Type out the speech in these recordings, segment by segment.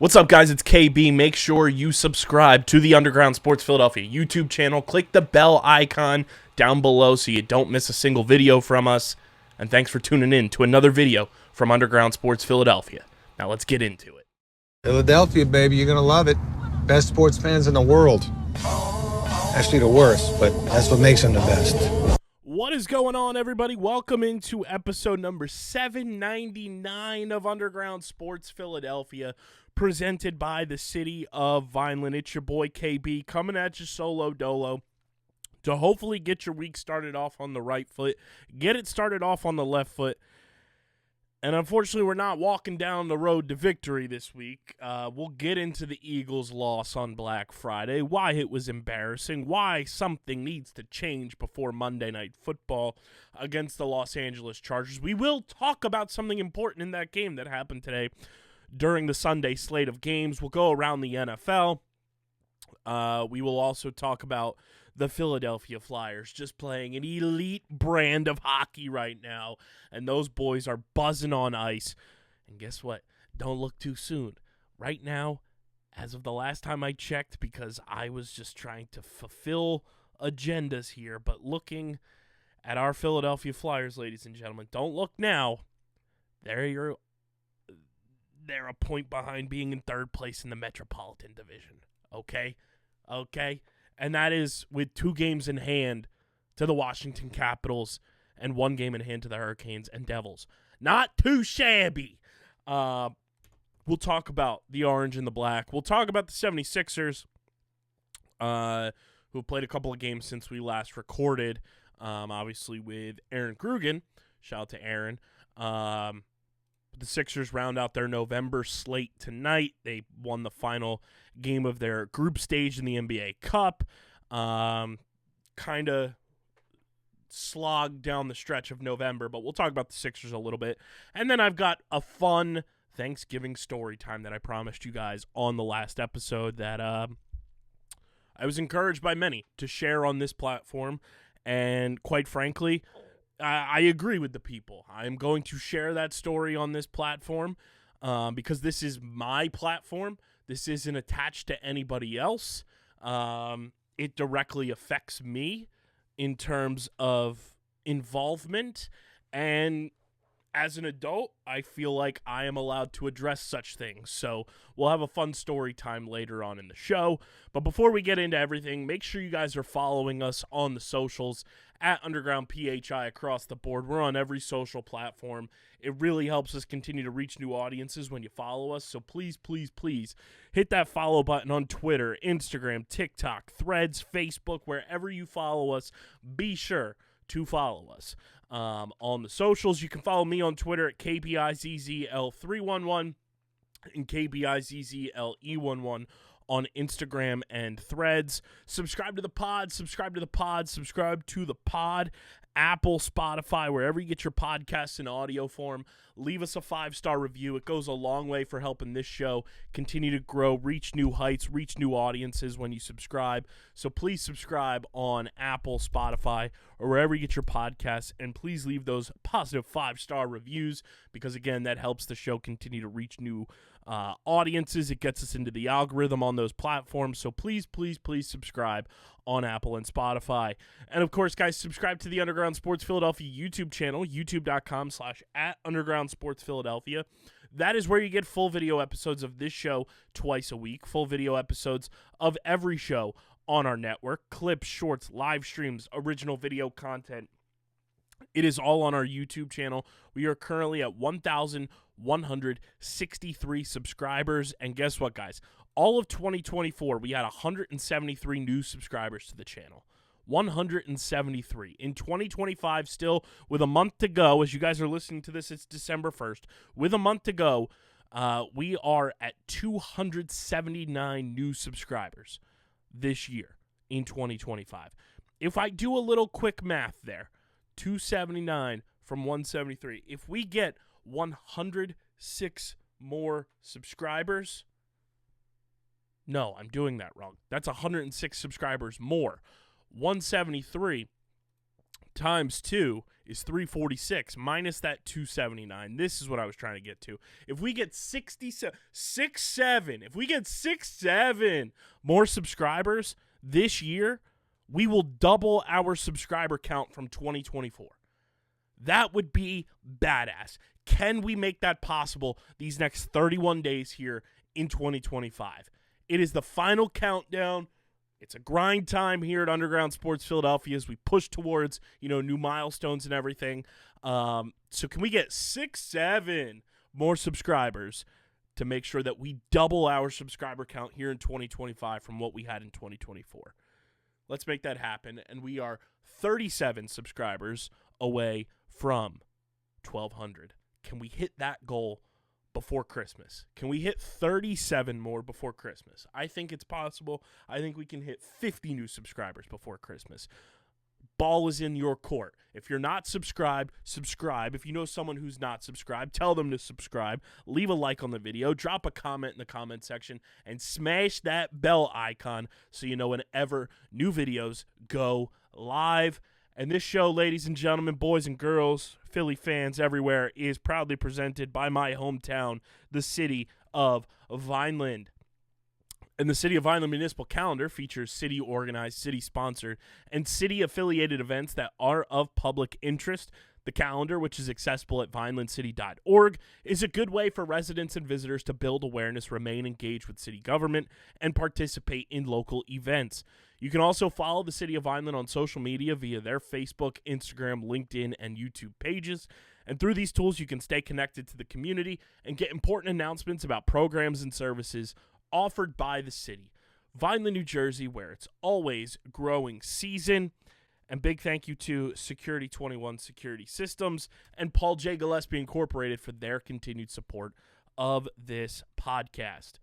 What's up, guys? It's KB. Make sure you subscribe to the Underground Sports Philadelphia YouTube channel. Click the bell icon down below so you don't miss a single video from us. And thanks for tuning in to another video from Underground Sports Philadelphia. Now let's get into it. Philadelphia, baby, you're going to love it. Best sports fans in the world. Actually, the worst, but that's what makes them the best. What is going on, everybody? Welcome into episode number 799 of Underground Sports Philadelphia, presented by the city of Vineland. It's your boy KB coming at you solo dolo to hopefully get your week started off on the right foot, get it started off on the left foot. And unfortunately, we're not walking down the road to victory this week. We'll get into the Eagles' loss on Black Friday, why it was embarrassing, why something needs to change before Monday Night Football against the Los Angeles Chargers. We will talk about something important in that game that happened today during the Sunday slate of games. We'll go around the NFL. We will also talk about the Philadelphia Flyers just playing an elite brand of hockey right now, and those boys are buzzing on ice. And guess what? Don't look too soon. Right now, as of the last time I checked, because I was just trying to fulfill agendas here, but looking at our Philadelphia Flyers, ladies and gentlemen, don't look now. They're a point behind being in third place in the Metropolitan Division. Okay? And that is with 2 games in hand to the Washington Capitals and 1 game in hand to the Hurricanes and Devils. Not too shabby. We'll talk about the orange and the black. We'll talk about the 76ers, who have played a couple of games since we last recorded, obviously with Aaron Grugan. Shout out to Aaron. The Sixers round out their November slate tonight. They won the final game of their group stage in the NBA Cup. Kind of slogged down the stretch of November, but we'll talk about the Sixers a little bit. And then I've got a fun Thanksgiving story time that I promised you guys on the last episode that I was encouraged by many to share on this platform. And quite frankly, I agree with the people. I'm going to share that story on this platform because this is my platform. This isn't attached to anybody else. It directly affects me in terms of involvement. And as an adult, I feel like I am allowed to address such things. So we'll have a fun story time later on in the show. But before we get into everything, make sure you guys are following us on the socials at Underground PHI across the board. We're on every social platform. It really helps us continue to reach new audiences when you follow us. So please, please, please hit that follow button on Twitter, Instagram, TikTok, Threads, Facebook, wherever you follow us. Be sure to follow us. On the socials, you can follow me on Twitter at KBIZZL311 and KBIZZLE11 on Instagram and Threads. Subscribe to the pod, subscribe to the pod, Apple, Spotify, wherever you get your podcasts in audio form. Leave us a 5-star review. It goes a long way for helping this show continue to grow, reach new heights, reach new audiences when you subscribe. So please subscribe on Apple, Spotify, or wherever you get your podcasts, and please leave those positive 5-star reviews because, again, that helps the show continue to reach new audiences. It gets us into the algorithm on those platforms. So please, please, please subscribe on Apple and Spotify. And of course, guys, subscribe to the Underground Sports Philadelphia YouTube channel, youtube.com/@UndergroundSportsPhiladelphia. That is where you get full video episodes of this show twice a week, full video episodes of every show on our network, clips, shorts, live streams, original video content. It is all on our YouTube channel. We are currently at 1,163 subscribers. And guess what, guys? All of 2024, we had 173 new subscribers to the channel. 173. In 2025, still with a month to go, as you guys are listening to this, it's December 1st. With a month to go, we are at 279 new subscribers this year in 2025. If I do a little quick math there, 279 from 173. If we get 106 more subscribers, no, I'm doing that wrong. That's 106 subscribers more. 173 times 2 is 346 minus that 279. This is what I was trying to get to. If we get 67 more subscribers this year, we will double our subscriber count from 2024. That would be badass. Can we make that possible these next 31 days here in 2025? It is the final countdown. It's a grind time here at Underground Sports Philadelphia as we push towards, new milestones and everything. So can we get 7 more subscribers to make sure that we double our subscriber count here in 2025 from what we had in 2024? Let's make that happen. And we are 37 subscribers away from 1,200. Can we hit that goal before Christmas? Can we hit 37 more before Christmas? I think it's possible. I think we can hit 50 new subscribers before Christmas. Ball is in your court. If you're not subscribed, subscribe. If you know someone who's not subscribed, tell them to subscribe. Leave a like on the video. Drop a comment in the comment section. And smash that bell icon so you know whenever new videos go live. And this show, ladies and gentlemen, boys and girls, Philly fans everywhere, is proudly presented by my hometown, the city of Vineland. And the City of Vineland Municipal Calendar features city-organized, city-sponsored, and city-affiliated events that are of public interest. The calendar, which is accessible at vinelandcity.org, is a good way for residents and visitors to build awareness, remain engaged with city government, and participate in local events. You can also follow the City of Vineland on social media via their Facebook, Instagram, LinkedIn, and YouTube pages. And through these tools, you can stay connected to the community and get important announcements about programs and services offered by the city. Vineland, New Jersey, where it's always growing season. And big thank you to Security 21 Security Systems and Paul J. Gillespie Incorporated for their continued support of this podcast.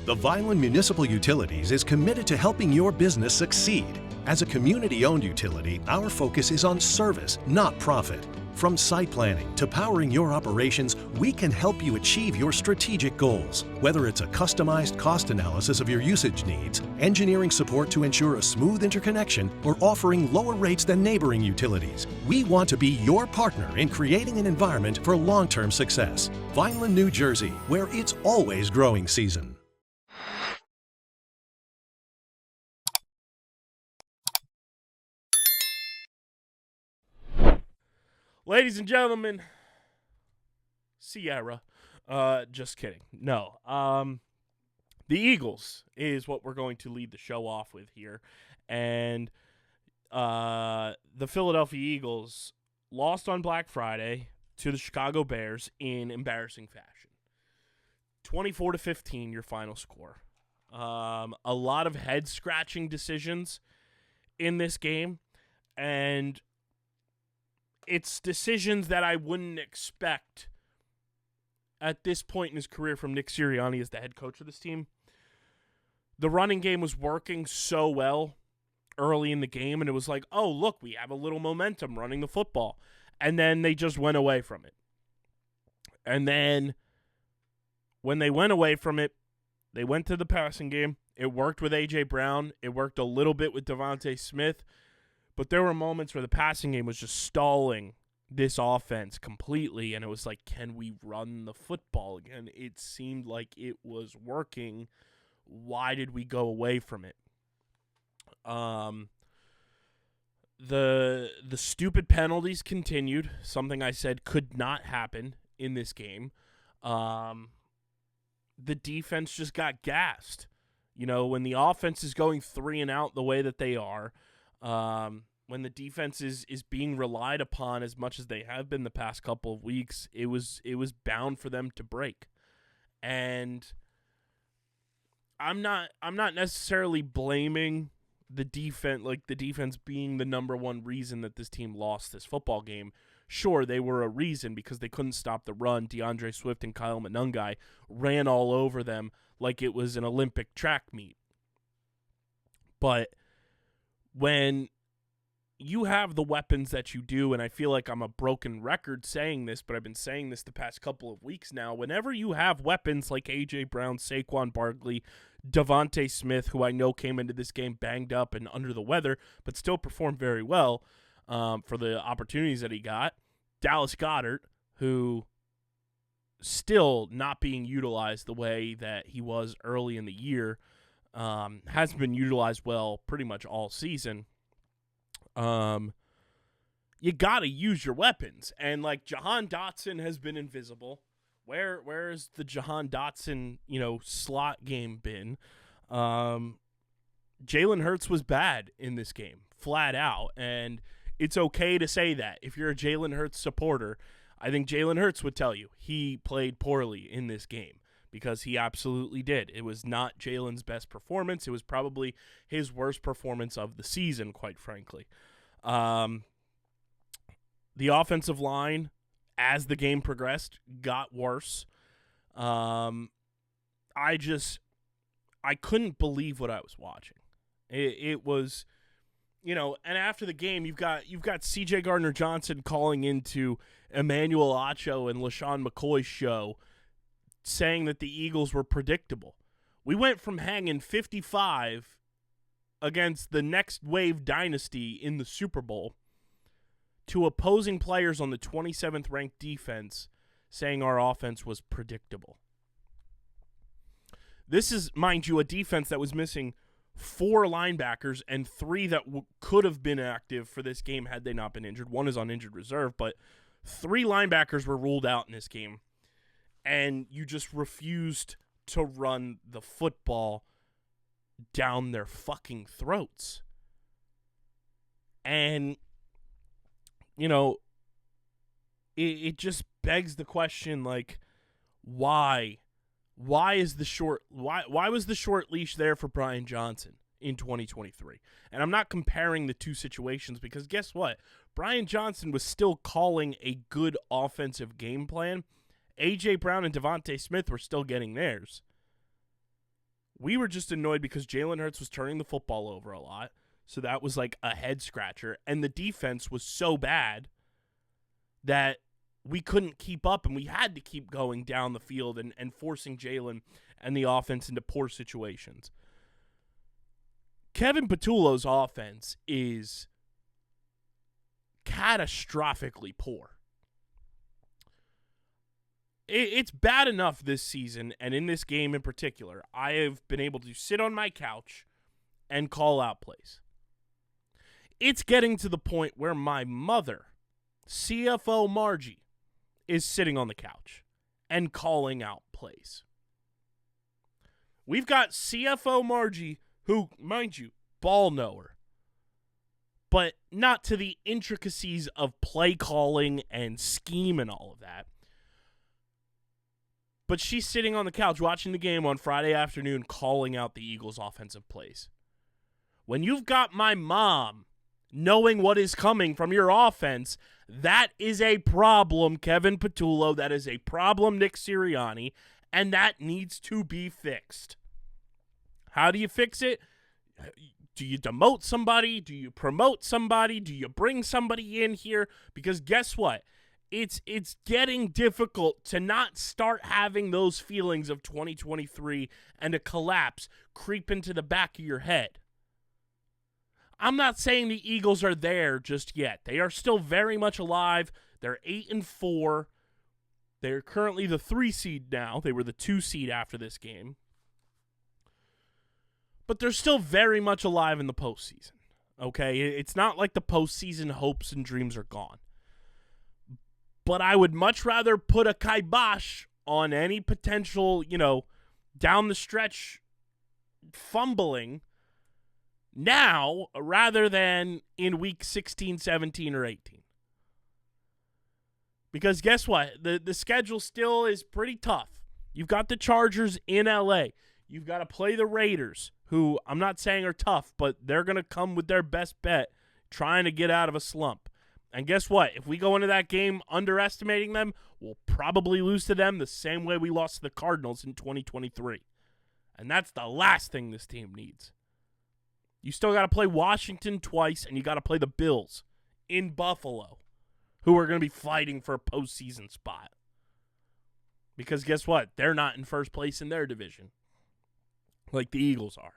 The Vineland Municipal Utilities is committed to helping your business succeed. As a community-owned utility, our focus is on service, not profit. From site planning to powering your operations, we can help you achieve your strategic goals. Whether it's a customized cost analysis of your usage needs, engineering support to ensure a smooth interconnection, or offering lower rates than neighboring utilities, we want to be your partner in creating an environment for long-term success. Vineland, New Jersey, where it's always growing season. Ladies and gentlemen, Sierra. Just kidding. No. The Eagles is what we're going to lead the show off with here. And the Philadelphia Eagles lost on Black Friday to the Chicago Bears in embarrassing fashion. 24-15, your final score. A lot of head-scratching decisions in this game. And it's decisions that I wouldn't expect at this point in his career from Nick Sirianni as the head coach of this team. The running game was working so well early in the game, and it was like, oh, look, we have a little momentum running the football. And then they just went away from it. And then when they went away from it, they went to the passing game. It worked with A.J. Brown. It worked a little bit with Devontae Smith. But there were moments where the passing game was just stalling this offense completely, and it was like, can we run the football again? It seemed like it was working. Why did we go away from it? The stupid penalties continued, something I said could not happen in this game. The defense just got gassed. When the offense is going 3 and out the way that they are, when the defense is being relied upon as much as they have been the past couple of weeks, it was bound for them to break. And I'm not necessarily blaming the defense, like the defense being the number one reason that this team lost this football game. Sure, they were a reason because they couldn't stop the run. DeAndre Swift and Kyle Monangai ran all over them like it was an Olympic track meet. But when you have the weapons that you do, and I feel like I'm a broken record saying this, but I've been saying this the past couple of weeks now. Whenever you have weapons like A.J. Brown, Saquon Barkley, Devontae Smith, who I know came into this game banged up and under the weather, but still performed very well for the opportunities that he got, Dallas Goedert, who still not being utilized the way that he was early in the year, has been utilized well pretty much all season. You got to use your weapons. And like Jahan Dotson has been invisible. Where's the Jahan Dotson, slot game been? Jalen Hurts was bad in this game, flat out. And it's okay to say that. If you're a Jalen Hurts supporter, I think Jalen Hurts would tell you he played poorly in this game, because he absolutely did. It was not Jalen's best performance. It was probably his worst performance of the season, quite frankly. The offensive line, as the game progressed, got worse. I couldn't believe what I was watching. It was, and after the game, you've got C.J. Gardner-Johnson calling into Emmanuel Acho and LaShawn McCoy's show, saying that the Eagles were predictable. We went from hanging 55 against the next wave dynasty in the Super Bowl to opposing players on the 27th ranked defense saying our offense was predictable. This is, mind you, a defense that was missing 4 linebackers and 3 that could have been active for this game had they not been injured. 1 is on injured reserve, but 3 linebackers were ruled out in this game. And you just refused to run the football down their fucking throats. And, it just begs the question, like, why? Why was the short leash there for Brian Johnson in 2023? And I'm not comparing the two situations, because guess what? Brian Johnson was still calling a good offensive game plan. A.J. Brown and Devontae Smith were still getting theirs. We were just annoyed because Jalen Hurts was turning the football over a lot, so that was like a head-scratcher. And the defense was so bad that we couldn't keep up, and we had to keep going down the field and forcing Jalen and the offense into poor situations. Kevin Patullo's offense is catastrophically poor. It's bad enough this season, and in this game in particular, I have been able to sit on my couch and call out plays. It's getting to the point where my mother, CFO Margie, is sitting on the couch and calling out plays. We've got CFO Margie, who, mind you, ball knower, but not to the intricacies of play calling and scheme and all of that. But she's sitting on the couch watching the game on Friday afternoon calling out the Eagles' offensive plays. When you've got my mom knowing what is coming from your offense, that is a problem, Kevin Patullo. That is a problem, Nick Sirianni, and that needs to be fixed. How do you fix it? Do you demote somebody? Do you promote somebody? Do you bring somebody in here? Because guess what? It's getting difficult to not start having those feelings of 2023 and a collapse creep into the back of your head. I'm not saying the Eagles are there just yet. They are still very much alive. They're 8-4. They're currently the 3 seed now. They were the 2 seed after this game. But they're still very much alive in the postseason. Okay? It's not like the postseason hopes and dreams are gone. But I would much rather put a kibosh on any potential, down the stretch fumbling now rather than in week 16, 17, or 18. Because guess what? The schedule still is pretty tough. You've got the Chargers in LA. You've got to play the Raiders, who I'm not saying are tough, but they're going to come with their best bet trying to get out of a slump. And guess what? If we go into that game underestimating them, we'll probably lose to them the same way we lost to the Cardinals in 2023. And that's the last thing this team needs. You still got to play Washington twice, and you got to play the Bills in Buffalo, who are going to be fighting for a postseason spot. Because guess what? They're not in first place in their division like the Eagles are.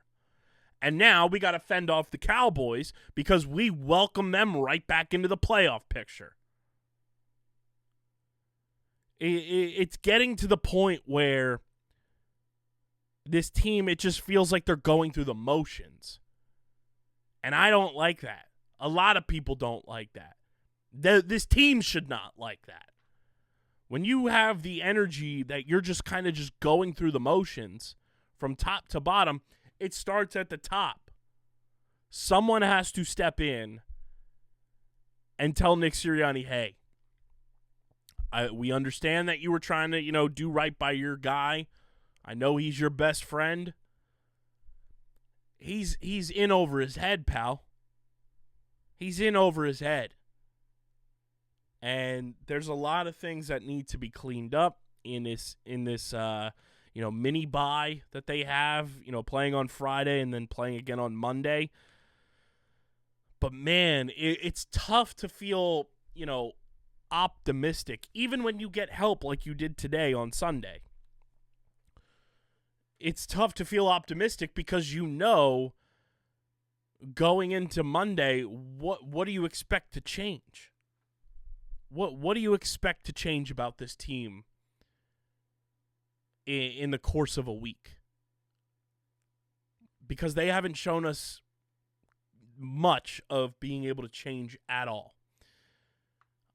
And now we got to fend off the Cowboys because we welcome them right back into the playoff picture. It's getting to the point where this team, it just feels like they're going through the motions. And I don't like that. A lot of people don't like that. This team should not like that. When you have the energy that you're just kind of just going through the motions from top to bottom, it starts at the top. Someone has to step in and tell Nick Sirianni, hey, we understand that you were trying to, do right by your guy. I know he's your best friend. He's in over his head, pal. He's in over his head. And there's a lot of things that need to be cleaned up in this mini bye that they have, playing on Friday and then playing again on Monday. But man, it's tough to feel, optimistic, even when you get help like you did today on Sunday. It's tough to feel optimistic because going into Monday, what do you expect to change? What do you expect to change about this team in the course of a week? Because they haven't shown us much of being able to change at all.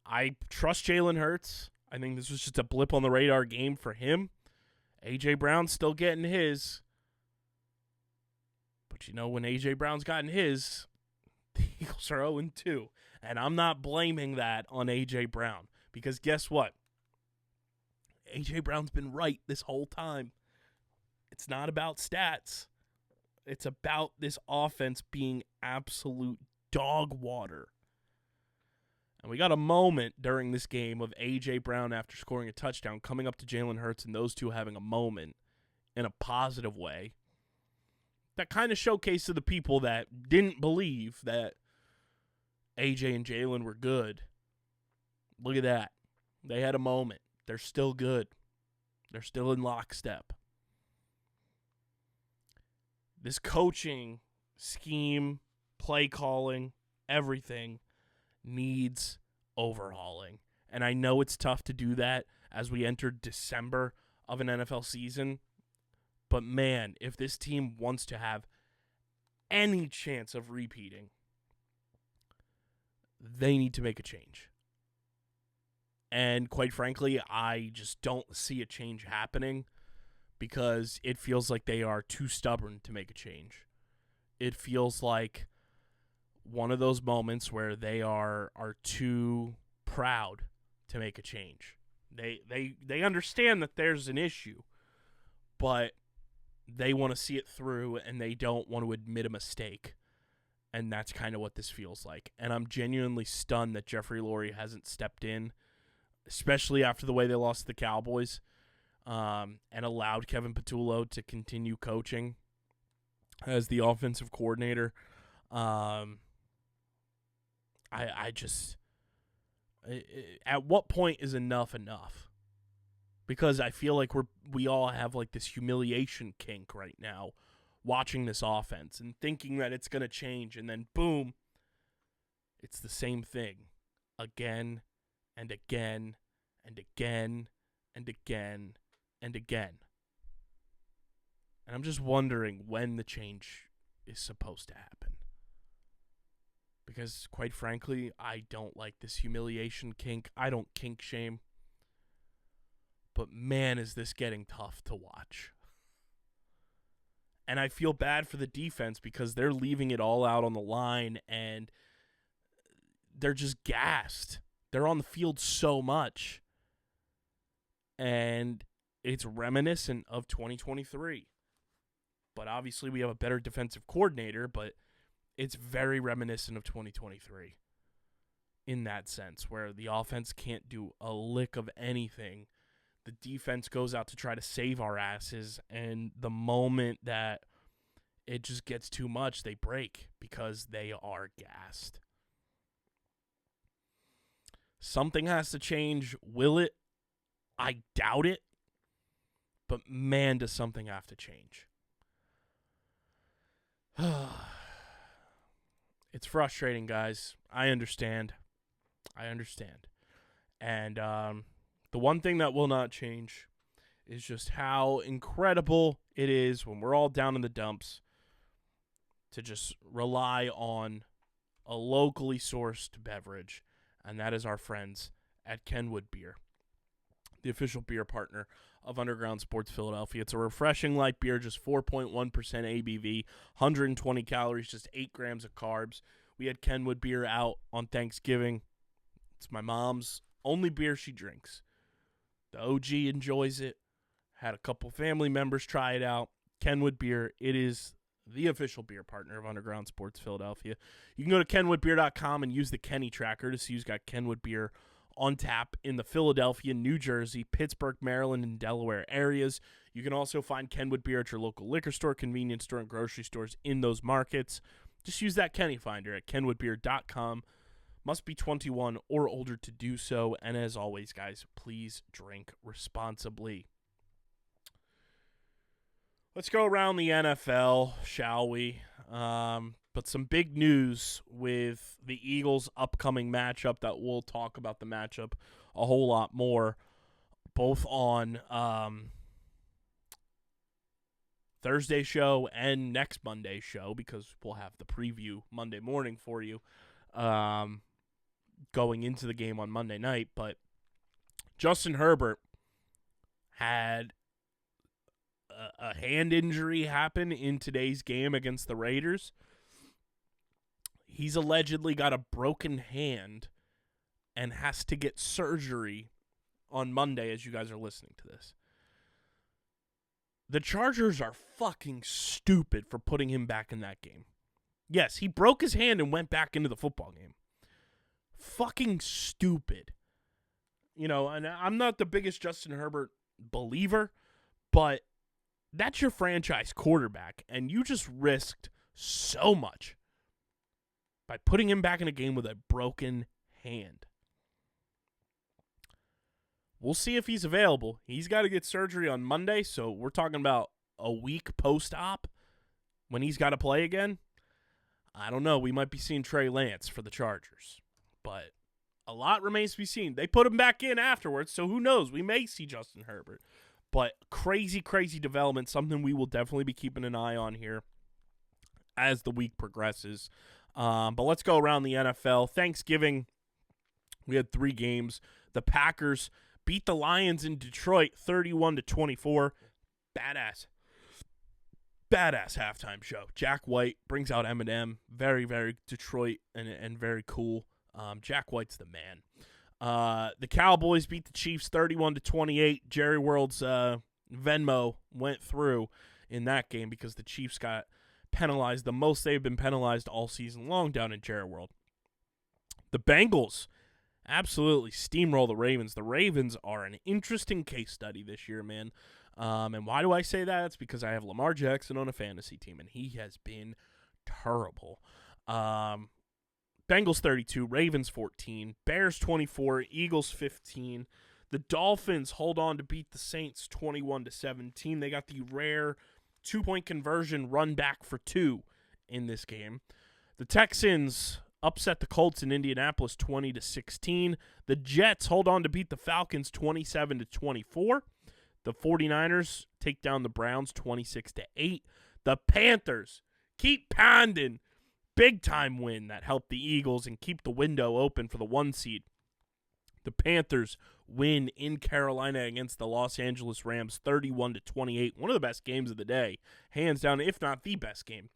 I trust Jalen Hurts. I think this was just a blip on the radar game for him. A.J. Brown's still getting his. But when A.J. Brown's gotten his, the Eagles are 0-2. And I'm not blaming that on A.J. Brown. Because guess what? A.J. Brown's been right this whole time. It's not about stats. It's about this offense being absolute dog water. And we got a moment during this game of A.J. Brown, after scoring a touchdown, coming up to Jalen Hurts and those two having a moment in a positive way that kind of showcased to the people that didn't believe that A.J. and Jalen were good. Look at that. They had a moment. They're still good. They're still in lockstep. This coaching, scheme, play calling, everything needs overhauling. And I know it's tough to do that as we enter December of an NFL season. But man, if this team wants to have any chance of repeating, they need to make a change. And quite frankly, I just don't see a change happening because it feels like they are too stubborn to make a change. It feels like one of those moments where they are too proud to make a change. They understand that there's an issue, but they want to see it through and they don't want to admit a mistake. And that's kind of what this feels like. And I'm genuinely stunned that Jeffrey Lurie hasn't stepped in, especially after the way they lost to the Cowboys, and allowed Kevin Patullo to continue coaching as the offensive coordinator. At what point is enough? Because I feel like we all have like this humiliation kink right now watching this offense and thinking that it's going to change, and then boom, it's the same thing again and again and again and again and again. And I'm just wondering when the change is supposed to happen. Because, quite frankly, I don't like this humiliation kink. I don't kink shame. But, man, is this getting tough to watch. And I feel bad for the defense because they're leaving it all out on the line and they're just gassed. They're on the field so much. And it's reminiscent of 2023. But obviously we have a better defensive coordinator, but it's very reminiscent of 2023 in that sense, where the offense can't do a lick of anything. The defense goes out to try to save our asses, and the moment that it just gets too much, they break because they are gassed. Something has to change. Will it? I doubt it. But man, does something have to change. It's frustrating, guys. I understand. And the one thing that will not change is just how incredible it is when we're all down in the dumps to just rely on a locally sourced beverage, and that is our friends at Kenwood Beer, the official beer partner of Underground Sports Philadelphia. It's a refreshing light beer, just 4.1% ABV, 120 calories, just 8 grams of carbs. We had Kenwood Beer out on Thanksgiving. It's my mom's only beer she drinks. The OG enjoys it. Had a couple family members try it out. Kenwood Beer, it is the official beer partner of Underground Sports Philadelphia. You can go to kenwoodbeer.com and use the Kenny tracker to see who's got Kenwood Beer on tap in the Philadelphia, New Jersey, Pittsburgh, Maryland, and Delaware areas. You can also find Kenwood Beer at your local liquor store, convenience store, and grocery stores in those markets. Just use that Kenny finder at kenwoodbeer.com. Must be 21 or older to do so. And as always, guys, please drink responsibly. Let's go around the NFL, shall we? But some big news with the Eagles' upcoming matchup that we'll talk about the matchup a whole lot more, both on Thursday show and next Monday show, because we'll have the preview Monday morning for you going into the game on Monday night. But Justin Herbert had a hand injury happen in today's game against the Raiders. He's allegedly got a broken hand and has to get surgery on Monday as you guys are listening to this. The Chargers are fucking stupid for putting him back in that game. Yes, he broke his hand and went back into the football game. Fucking stupid. You know, and I'm not the biggest Justin Herbert believer, but that's your franchise quarterback, and you just risked so much by putting him back in a game with a broken hand. We'll see if he's available. He's got to get surgery on Monday, so we're talking about a week post-op when he's got to play again. I don't know. We might be seeing Trey Lance for the Chargers, but a lot remains to be seen. They put him back in afterwards, so who knows? We may see Justin Herbert. But crazy, crazy development, something we will definitely be keeping an eye on here as the week progresses. But let's go around the NFL. Thanksgiving, we had 3 games. The Packers beat the Lions in Detroit 31-24. Badass halftime show. Jack White brings out Eminem. Very, very Detroit and very cool. Jack White's the man. The Cowboys beat the Chiefs 31-28. Jerry World's Venmo went through in that game because the Chiefs got penalized the most they've been penalized all season long down in Jerry World. The Bengals absolutely steamroll the Ravens. The Ravens are an interesting case study this year, man. And why do I say that? It's because I have Lamar Jackson on a fantasy team, and he has been terrible. Bengals 32, Ravens 14, Bears 24, Eagles 15. The Dolphins hold on to beat the Saints 21-17. They got the rare 2-point conversion run back for 2 in this game. The Texans upset the Colts in Indianapolis 20-16. The Jets hold on to beat the Falcons 27-24. The 49ers take down the Browns 26-8. The Panthers keep pounding. Big time win that helped the Eagles and keep the window open for the 1 seed. The Panthers win in Carolina against the Los Angeles Rams 31-28. One of the best games of the day. Hands down, if not the best game.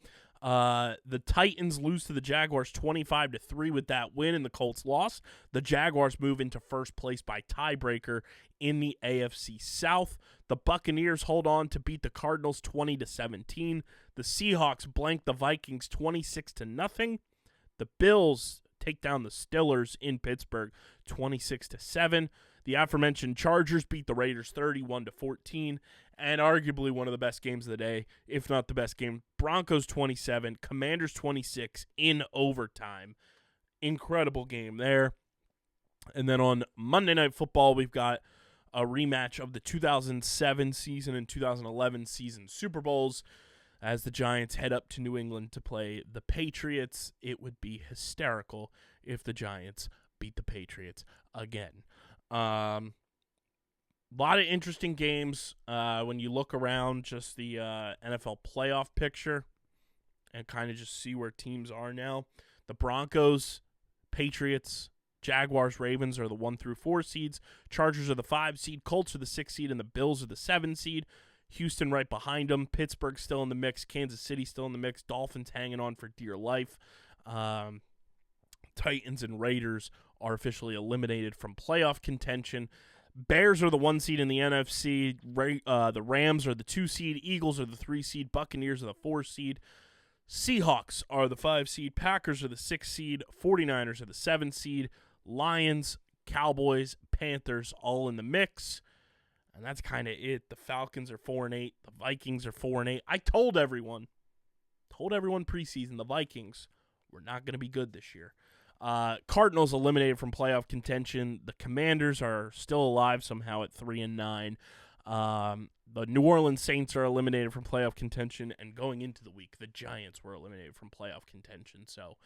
The Titans lose to the Jaguars 25-3 with that win, and the Colts loss. The Jaguars move into first place by tiebreaker in the AFC South. The Buccaneers hold on to beat the Cardinals 20-17. The Seahawks blank the Vikings 26-0. The Bills take down the Steelers in Pittsburgh 26-7. The aforementioned Chargers beat the Raiders 31-14. and arguably one of the best games of the day, if not the best game. Broncos 27, Commanders 26 in overtime. Incredible game there. And then on Monday Night Football, we've got a rematch of the 2007 season and 2011 season Super Bowls as the Giants head up to New England to play the Patriots. It would be hysterical if the Giants beat the Patriots again. A lot of interesting games when you look around just the NFL playoff picture and kind of just see where teams are now. The Broncos, Patriots, Jaguars, Ravens are the 1 through 4 seeds. Chargers are the 5 seed. Colts are the 6 seed, and the Bills are the 7 seed. Houston right behind them. Pittsburgh still in the mix. Kansas City still in the mix. Dolphins hanging on for dear life. Titans and Raiders are officially eliminated from playoff contention. Bears are the 1 seed in the NFC. The Rams are the 2 seed. Eagles are the 3 seed. Buccaneers are the 4 seed. Seahawks are the 5 seed. Packers are the 6 seed. 49ers are the 7 seed. Lions, Cowboys, Panthers all in the mix. And that's kind of it. The Falcons are 4-8. The Vikings are 4-8. I told everyone preseason the Vikings were not going to be good this year. Cardinals eliminated from playoff contention. The Commanders are still alive somehow at 3-9. The New Orleans Saints are eliminated from playoff contention, and going into the week, the Giants were eliminated from playoff contention. So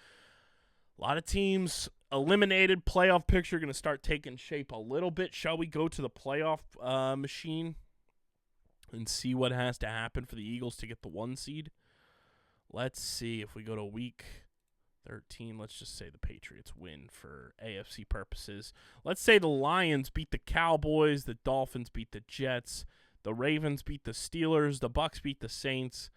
a lot of teams eliminated. Playoff picture going to start taking shape a little bit. Shall we go to the playoff machine and see what has to happen for the Eagles to get the 1 seed? Let's see if we go to week 13. Let's just say the Patriots win for AFC purposes. Let's say the Lions beat the Cowboys, the Dolphins beat the Jets, the Ravens beat the Steelers, the Bucks beat the Saints,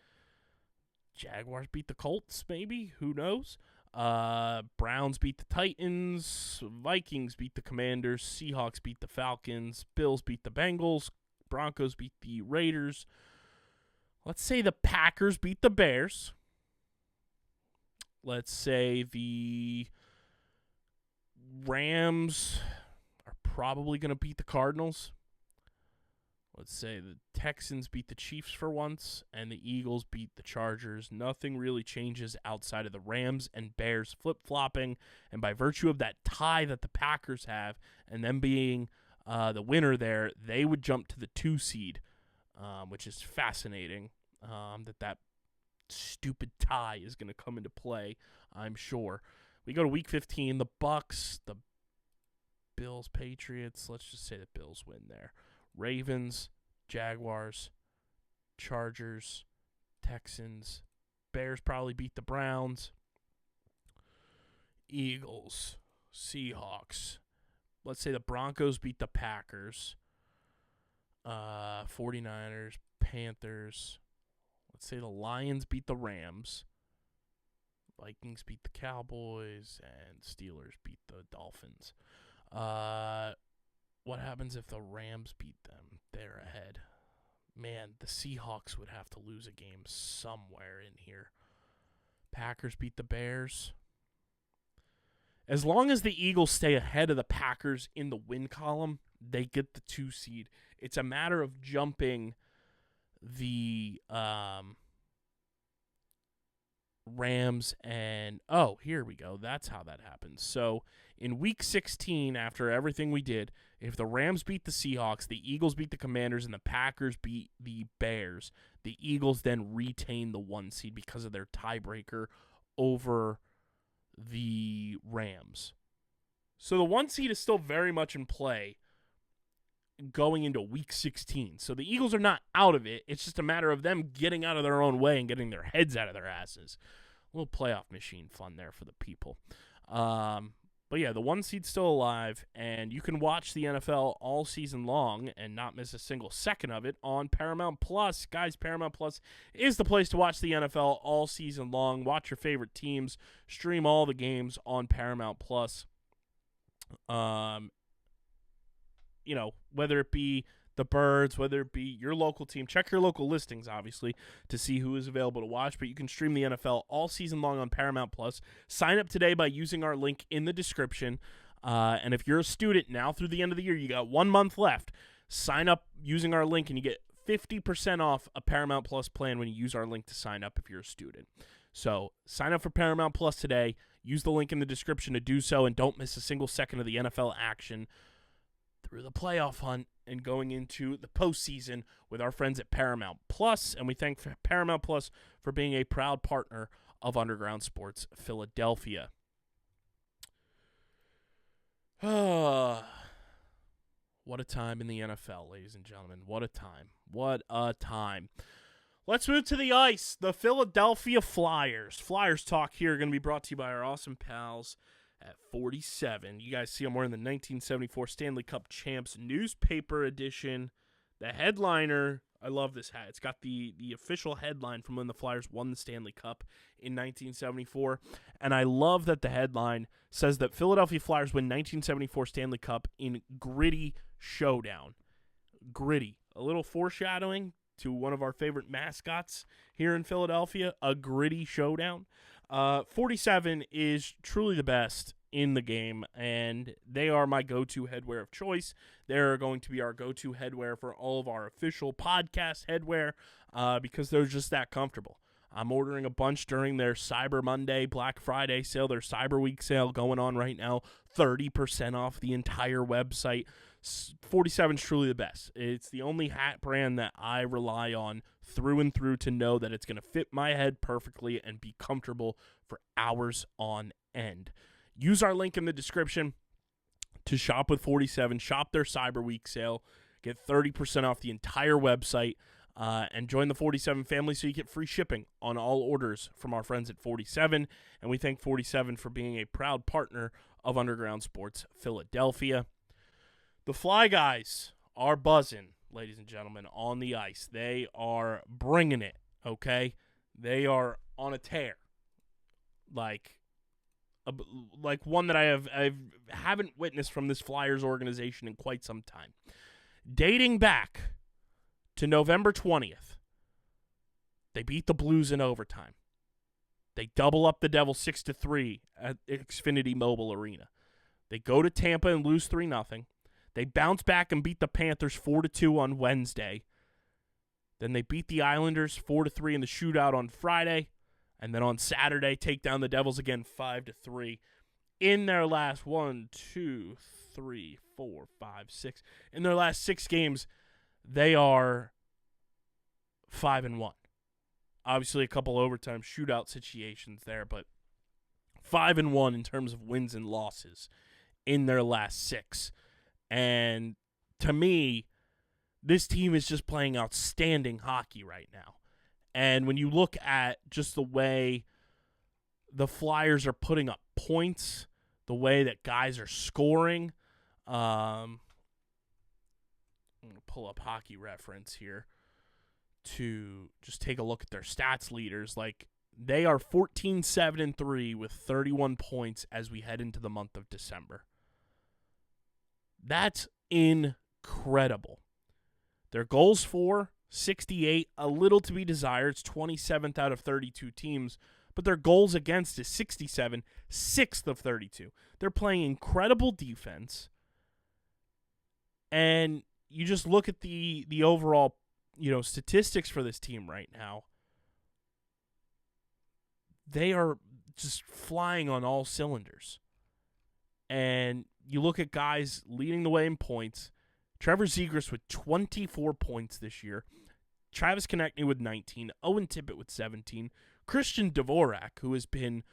Jaguars beat the Colts, maybe, who knows? Browns beat the Titans, Vikings beat the Commanders, Seahawks beat the Falcons, Bills beat the Bengals, Broncos beat the Raiders. Let's say the Packers beat the Bears. Let's say the Rams are probably going to beat the Cardinals. Let's say the Texans beat the Chiefs for once, and the Eagles beat the Chargers. Nothing really changes outside of the Rams and Bears flip-flopping, and by virtue of that tie that the Packers have, and them being the winner there, they would jump to the 2 seed, which is fascinating that stupid tie is going to come into play, I'm sure. We go to week 15, the Bucks, the Bills, Patriots. Let's just say the Bills win there. Ravens, Jaguars, Chargers, Texans, Bears probably beat the Browns, Eagles, Seahawks. Let's say the Broncos beat the Packers, 49ers, Panthers. Let's say the Lions beat the Rams, Vikings beat the Cowboys, and Steelers beat the Dolphins. What happens if the Rams beat them? They're ahead. Man, the Seahawks would have to lose a game somewhere in here. Packers beat the Bears. As long as the Eagles stay ahead of the Packers in the win column, they get the 2 seed. It's a matter of jumping the Rams and here we go. That's how that happens. So in week 16, after everything we did, if the Rams beat the Seahawks, the Eagles beat the Commanders, and the Packers beat the Bears, the Eagles then retain the 1 seed because of their tiebreaker over the Rams. So the 1 seed is still very much in play going into week 16. So the Eagles are not out of it. It's just a matter of them getting out of their own way and getting their heads out of their asses. A little playoff machine fun there for the people. But yeah, the 1 seed's still alive, and you can watch the NFL all season long and not miss a single second of it on Paramount Plus. Guys, Paramount Plus is the place to watch the NFL all season long. Watch your favorite teams. Stream all the games on Paramount Plus. Whether it be the Birds, whether it be your local team. Check your local listings, obviously, to see who is available to watch, but you can stream the NFL all season long on Paramount Plus. Sign up today by using our link in the description, and if you're a student now through the end of the year, you got 1 month left, sign up using our link, and you get 50% off a Paramount Plus plan when you use our link to sign up if you're a student. So sign up for Paramount Plus today. Use the link in the description to do so, and don't miss a single second of the NFL action through the playoff hunt and going into the postseason with our friends at Paramount Plus. And we thank Paramount Plus for being a proud partner of Underground Sports Philadelphia. What a time in the NFL, ladies and gentlemen. What a time. What a time. Let's move to the ice. The Philadelphia Flyers. Flyers Talk here are going to be brought to you by our awesome pals at 47. You guys see I'm wearing the 1974 Stanley Cup Champs newspaper edition. The headliner, I love this hat. It's got the official headline from when the Flyers won the Stanley Cup in 1974. And I love that the headline says that Philadelphia Flyers win 1974 Stanley Cup in gritty showdown. Gritty. A little foreshadowing to one of our favorite mascots here in Philadelphia, a gritty showdown. 47 is truly the best in the game, and they are my go-to headwear of choice. They're going to be our go-to headwear for all of our official podcast headwear because they're just that comfortable. I'm ordering a bunch during their Cyber Monday, Black Friday sale, their Cyber Week sale going on right now, 30% off the entire website. 47 is truly the best. It's the only hat brand that I rely on through and through to know that it's going to fit my head perfectly and be comfortable for hours on end. Use our link in the description to shop with 47, shop their Cyber Week sale, get 30% off the entire website, and join the 47 family so you get free shipping on all orders from our friends at 47. And we thank 47 for being a proud partner of Underground Sports Philadelphia. The Fly Guys are buzzing, ladies and gentlemen, on the ice. They are bringing it, okay? They are on a tear. Like one that I haven't witnessed from this Flyers organization in quite some time. Dating back to November 20th, they beat the Blues in overtime. They double up the Devils 6-3 at Xfinity Mobile Arena. They go to Tampa and lose 3-0. They bounce back and beat the Panthers 4-2 on Wednesday. Then they beat the Islanders 4-3 in the shootout on Friday. And then on Saturday, take down the Devils again 5-3. In their last 6. In their last 6 games, they are 5-1. Obviously, a couple overtime shootout situations there, but 5-1 in terms of wins and losses in their last 6. And to me, this team is just playing outstanding hockey right now. And when you look at just the way the Flyers are putting up points, the way that guys are scoring, I'm going to pull up Hockey Reference here to just take a look at their stats leaders. Like, they are 14-7-3 with 31 points as we head into the month of December. That's incredible. Their goals for 68, a little to be desired. It's 27th out of 32 teams, but their goals against is 67, 6th of 32. They're playing incredible defense, and you just look at the overall, statistics for this team right now. They are just flying on all cylinders. And you look at guys leading the way in points. Trevor Zegras with 24 points this year. Travis Konechny with 19. Owen Tippett with 17. Christian Dvorak, who has been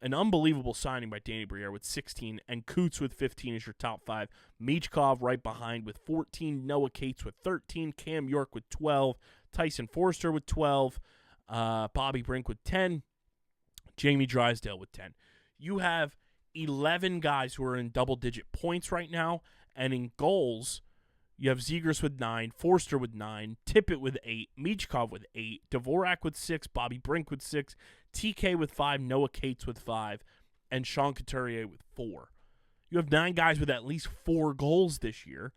an unbelievable signing by Danny Briere, with 16. And Coots with 15 is your top 5. Michkov right behind with 14. Noah Cates with 13. Cam York with 12. Tyson Forster with 12. Bobby Brink with 10. Jamie Drysdale with 10. You have 11 guys who are in double-digit points right now, and in goals, you have Zegras with 9, Forster with 9, Tippett with 8, Michkov with 8, Dvorak with 6, Bobby Brink with 6, TK with 5, Noah Cates with 5, and Sean Couturier with 4. You have 9 guys with at least 4 goals this year.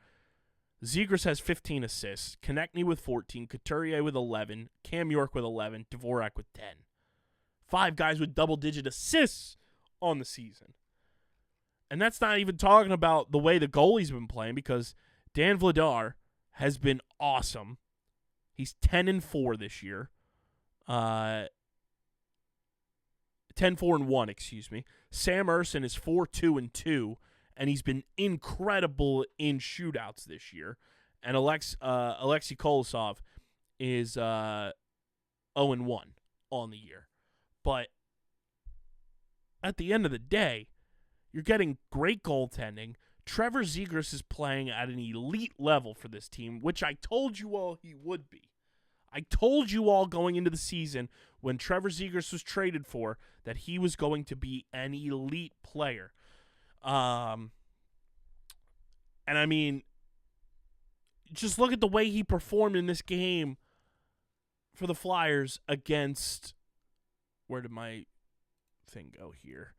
Zegras has 15 assists, Konechny with 14, Couturier with 11, Cam York with 11, Dvorak with 10. 5 guys with double-digit assists on the season. And that's not even talking about the way the goalie's been playing, because Dan Vladar has been awesome. He's 10-4 this year. 10-4-1, excuse me. Sam Urson is 4-2-2, and he's been incredible in shootouts this year. And Alexei Kolosov is 0-1 on the year. But at the end of the day, you're getting great goaltending. Trevor Zegras is playing at an elite level for this team, which I told you all he would be. I told you all going into the season when Trevor Zegras was traded for that he was going to be an elite player. And I mean, just look at the way he performed in this game for the Flyers against, where did my thing go here?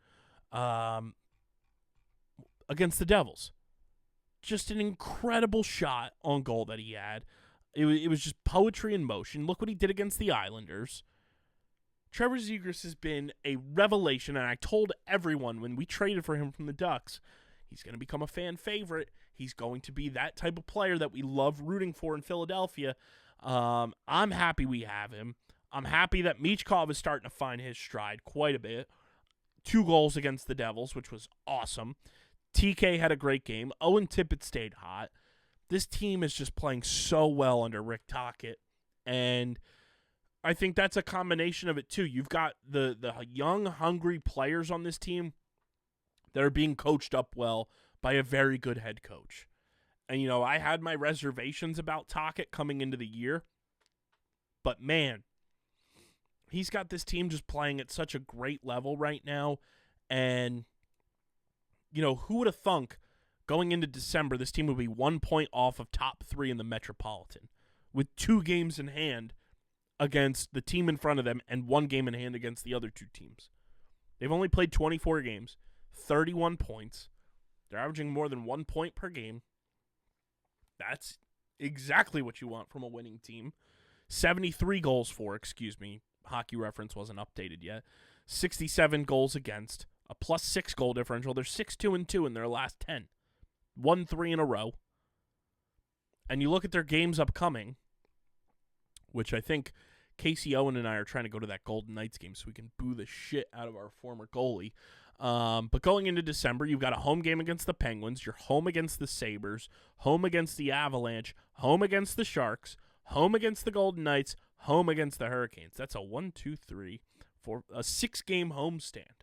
Against the Devils. Just an incredible shot on goal that he had. It was just poetry in motion. Look what he did against the Islanders. Trevor Zegras has been a revelation, and I told everyone when we traded for him from the Ducks, he's going to become a fan favorite. He's going to be that type of player that we love rooting for in Philadelphia. I'm happy we have him. I'm happy that Michkov is starting to find his stride quite a bit. 2 goals against the Devils, which was awesome. TK had a great game. Owen Tippett stayed hot. This team is just playing so well under Rick Tocchet, and I think that's a combination of it too. You've got the young, hungry players on this team that are being coached up well by a very good head coach. And, you know, I had my reservations about Tocchet coming into the year, but man, he's got this team just playing at such a great level right now, and, you know, who would have thunk going into December, this team would be 1 point off of top 3 in the Metropolitan with 2 games in hand against the team in front of them and 1 game in hand against the other 2 teams. They've only played 24 games, 31 points. They're averaging more than 1 point per game. That's exactly what you want from a winning team. 73 goals for, Hockey Reference wasn't updated yet. 67 goals against, a +6 goal differential. They're 6-2-2 in their last 10. Won 3 in a row. And you look at their games upcoming, which I think Casey Owen and I are trying to go to that Golden Knights game so we can boo the shit out of our former goalie. But going into December, you've got a home game against the Penguins. You're home against the Sabres, home against the Avalanche, home against the Sharks, home against the Golden Knights, home against the Hurricanes. That's a 6-game homestand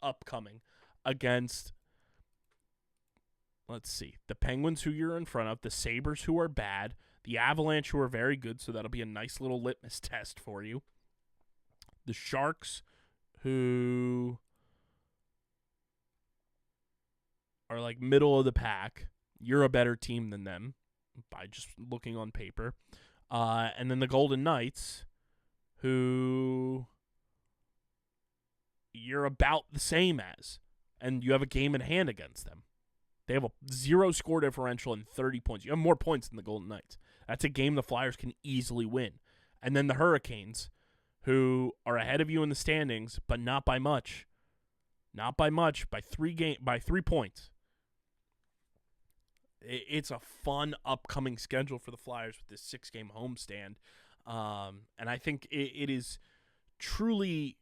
upcoming against, let's see, the Penguins, who you're in front of, the Sabres, who are bad, the Avalanche, who are very good, so that'll be a nice little litmus test for you. The Sharks, who are like middle of the pack. You're a better team than them by just looking on paper. And then the Golden Knights, who you're about the same as, and you have a game in hand against them. They have a 0 score differential and 30 points. You have more points than the Golden Knights. That's a game the Flyers can easily win. And then the Hurricanes, who are ahead of you in the standings, but not by much. Not by much, by 3 points. It's a fun upcoming schedule for the Flyers with this 6-game homestand. And I think it is truly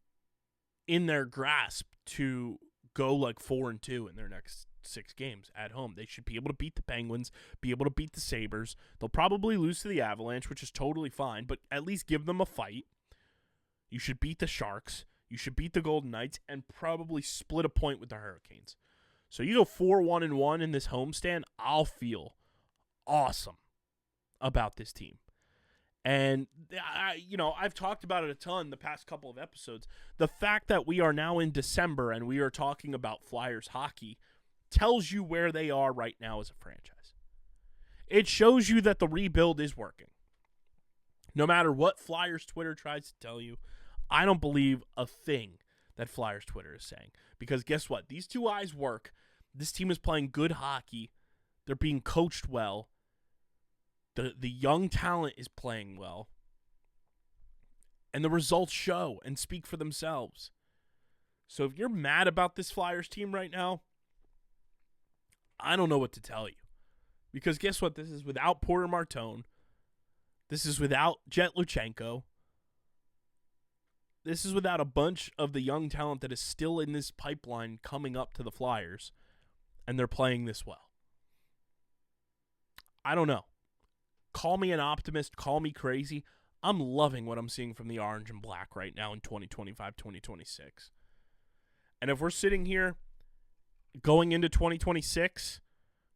in their grasp to go like 4-2 in their next 6 games at home. They should be able to beat the Penguins, be able to beat the Sabres. They'll probably lose to the Avalanche, which is totally fine, but at least give them a fight. You should beat the Sharks. You should beat the Golden Knights and probably split a point with the Hurricanes. So you go 4-1-1 in this homestand, I'll feel awesome about this team. And, I've talked about it a ton the past couple of episodes. The fact that we are now in December and we are talking about Flyers hockey tells you where they are right now as a franchise. It shows you that the rebuild is working. No matter what Flyers Twitter tries to tell you, I don't believe a thing that Flyers Twitter is saying. Because guess what? These 2 eyes work. This team is playing good hockey. They're being coached well. The young talent is playing well. And the results show and speak for themselves. So if you're mad about this Flyers team right now, I don't know what to tell you. Because guess what? This is without Porter Martone. This is without Jet Luchenko. This is without a bunch of the young talent that is still in this pipeline coming up to the Flyers, and they're playing this well. I don't know. Call me an optimist, call me crazy. I'm loving what I'm seeing from the orange and black right now in 2025, 2026. And if we're sitting here going into 2026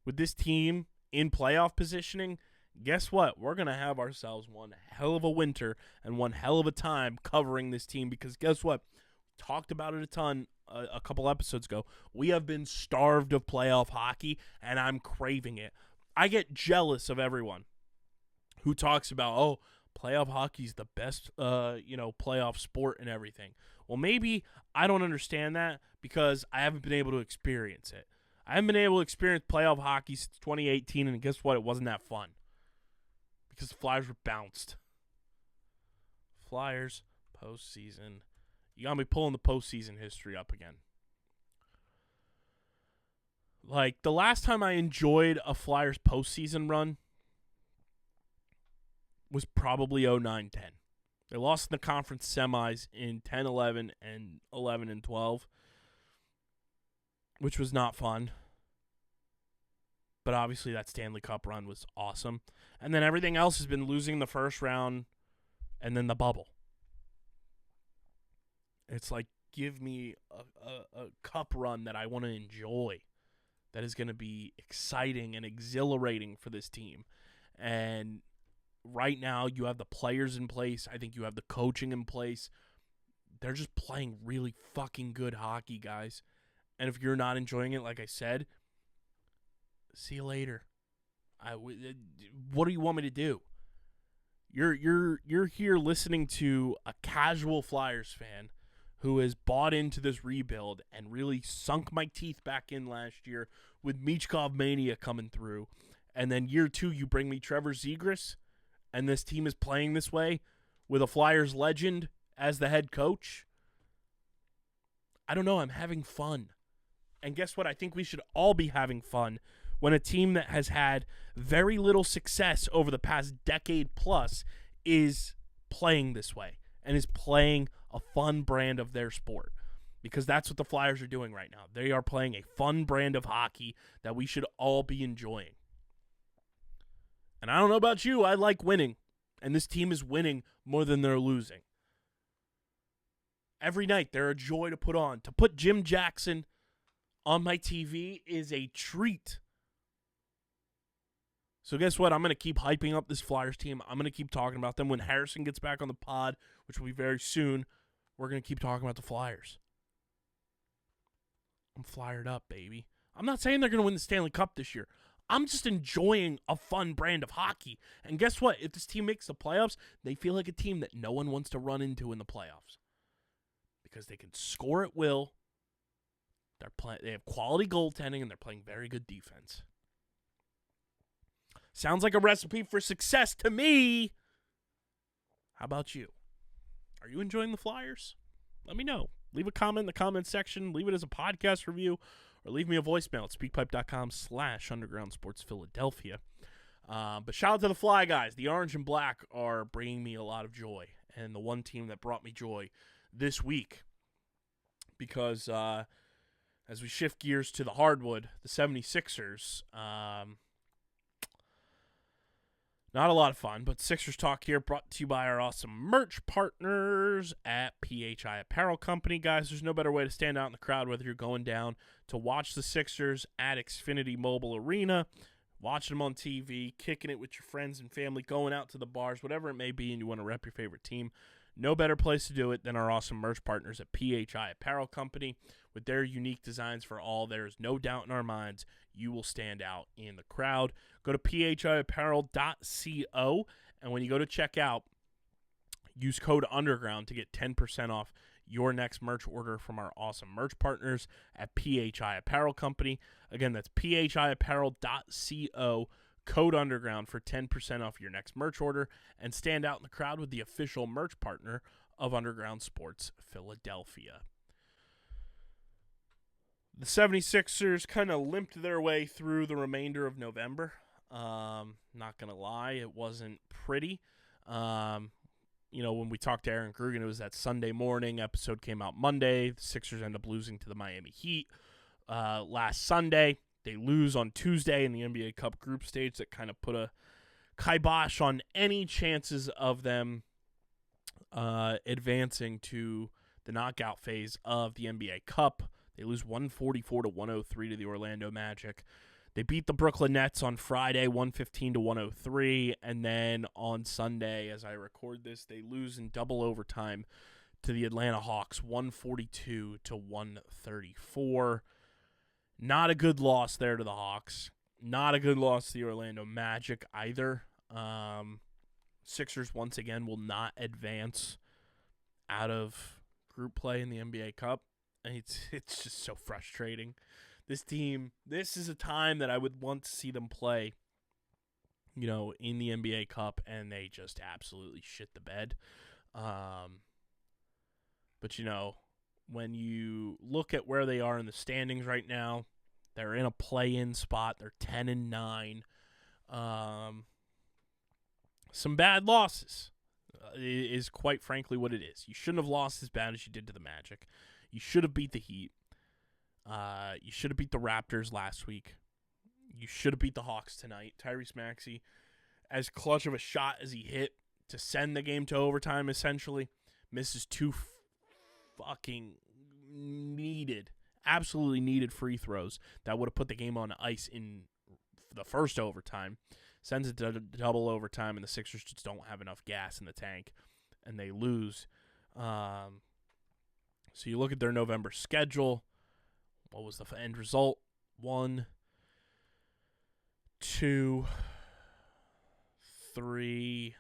with this team in playoff positioning, guess what? We're going to have ourselves one hell of a winter and one hell of a time covering this team, because guess what? We talked about it a ton a couple episodes ago. We have been starved of playoff hockey, and I'm craving it. I get jealous of everyone who talks about, oh, playoff hockey's the best, playoff sport and everything. Well, maybe I don't understand that because I haven't been able to experience it. I haven't been able to experience playoff hockey since 2018, and guess what? It wasn't that fun because the Flyers were bounced. Flyers postseason. You got me pulling the postseason history up again. Like, the last time I enjoyed a Flyers postseason run was probably 09-10. They lost in the conference semis in 10-11 and 11-12, which was not fun. But obviously that Stanley Cup run was awesome. And then everything else has been losing the first round and then the bubble. It's like, give me a cup run that I want to enjoy, that is going to be exciting and exhilarating for this team. And right now, you have the players in place. I think you have the coaching in place. They're just playing really fucking good hockey, guys. And if you're not enjoying it, like I said, see you later. What do you want me to do? You're here listening to a casual Flyers fan who has bought into this rebuild and really sunk my teeth back in last year with Michkov Mania coming through. And then year 2, you bring me Trevor Zegras, and this team is playing this way with a Flyers legend as the head coach. I don't know. I'm having fun. And guess what? I think we should all be having fun when a team that has had very little success over the past decade plus is playing this way and is playing a fun brand of their sport. Because that's what the Flyers are doing right now. They are playing a fun brand of hockey that we should all be enjoying. And I don't know about you, I like winning. And this team is winning more than they're losing. Every night, they're a joy to put on. To put Jim Jackson on my TV is a treat. So guess what? I'm going to keep hyping up this Flyers team. I'm going to keep talking about them. When Harrison gets back on the pod, which will be very soon, we're going to keep talking about the Flyers. I'm flyered up, baby. I'm not saying they're going to win the Stanley Cup this year. I'm just enjoying a fun brand of hockey. And guess what? If this team makes the playoffs, they feel like a team that no one wants to run into in the playoffs. Because they can score at will. They have quality goaltending, and they're playing very good defense. Sounds like a recipe for success to me. How about you? Are you enjoying the Flyers? Let me know. Leave a comment in the comment section. Leave it as a podcast review. Or leave me a voicemail at speakpipe.com/undergroundsportsphiladelphia. But shout out to the Fly guys. The orange and black are bringing me a lot of joy. And the one team that brought me joy this week. Because as we shift gears to the hardwood, the 76ers, not a lot of fun, but Sixers Talk here brought to you by our awesome merch partners at PHI Apparel Company. Guys, there's no better way to stand out in the crowd, whether you're going down to watch the Sixers at Xfinity Mobile Arena, watching them on TV, kicking it with your friends and family, going out to the bars, whatever it may be, and you want to rep your favorite team. No better place to do it than our awesome merch partners at PHI Apparel Company. With their unique designs for all, there is no doubt in our minds you will stand out in the crowd. Go to phiapparel.co, and when you go to checkout, use code UNDERGROUND to get 10% off your next merch order from our awesome merch partners at PHI Apparel Company. Again, that's phiapparel.co, code UNDERGROUND for 10% off your next merch order, and stand out in the crowd with the official merch partner of Underground Sports Philadelphia. The 76ers kind of limped their way through the remainder of November. Not going to lie, it wasn't pretty. When we talked to Aaron Grugan, it was that Sunday morning. Episode came out Monday. The Sixers end up losing to the Miami Heat last Sunday. They lose on Tuesday in the NBA Cup group stage. That kind of put a kibosh on any chances of them advancing to the knockout phase of the NBA Cup. They lose 144-103 to the Orlando Magic. They beat the Brooklyn Nets on Friday, 115-103, and then on Sunday, as I record this, they lose in double overtime to the Atlanta Hawks, 142-134. Not a good loss there to the Hawks. Not a good loss to the Orlando Magic either. Sixers, once again, will not advance out of group play in the NBA Cup. It's just so frustrating. This team, this is a time that I would want to see them play, in the NBA Cup, and they just absolutely shit the bed. But, when you look at where they are in the standings right now, they're in a play-in spot. They're 10-9. Some bad losses is quite frankly what it is. You shouldn't have lost as bad as you did to the Magic. You should have beat the Heat. You should have beat the Raptors last week. You should have beat the Hawks tonight. Tyrese Maxey, as clutch of a shot as he hit to send the game to overtime, essentially, misses two fucking absolutely needed free throws that would have put the game on ice in the first overtime. Sends it to double overtime, and the Sixers just don't have enough gas in the tank, and they lose. So you look at their November schedule. What was the end result? 1, 2, 3,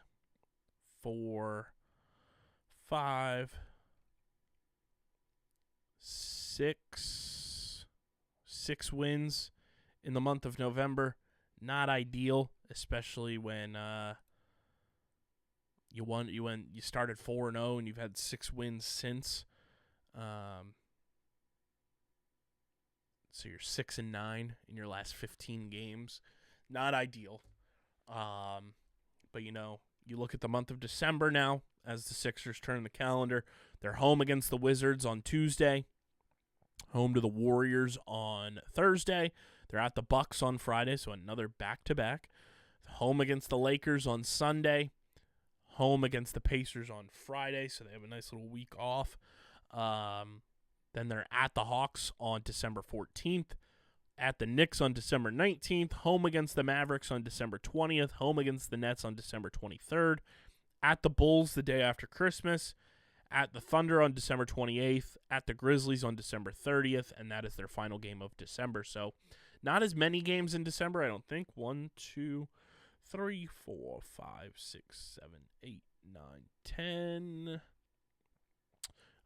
4, 5, 6. 6 wins in the month of November. Not ideal, especially when you started 4-0 and you've had 6 wins since. So you're 6-9 in your last 15 games. Not ideal. But you look at the month of December now as the Sixers turn the calendar. They're home against the Wizards on Tuesday. Home to the Warriors on Thursday. They're at the Bucks on Friday, so another back-to-back. Home against the Lakers on Sunday. Home against the Pacers on Friday, so they have a nice little week off. Then they're at the Hawks on December 14th, at the Knicks on December 19th, home against the Mavericks on December 20th, home against the Nets on December 23rd, at the Bulls the day after Christmas, at the Thunder on December 28th, at the Grizzlies on December 30th, and that is their final game of December. So not as many games in December, I don't think. 1, 2, 3, 4, 5, 6, 7, 8, 9, 10...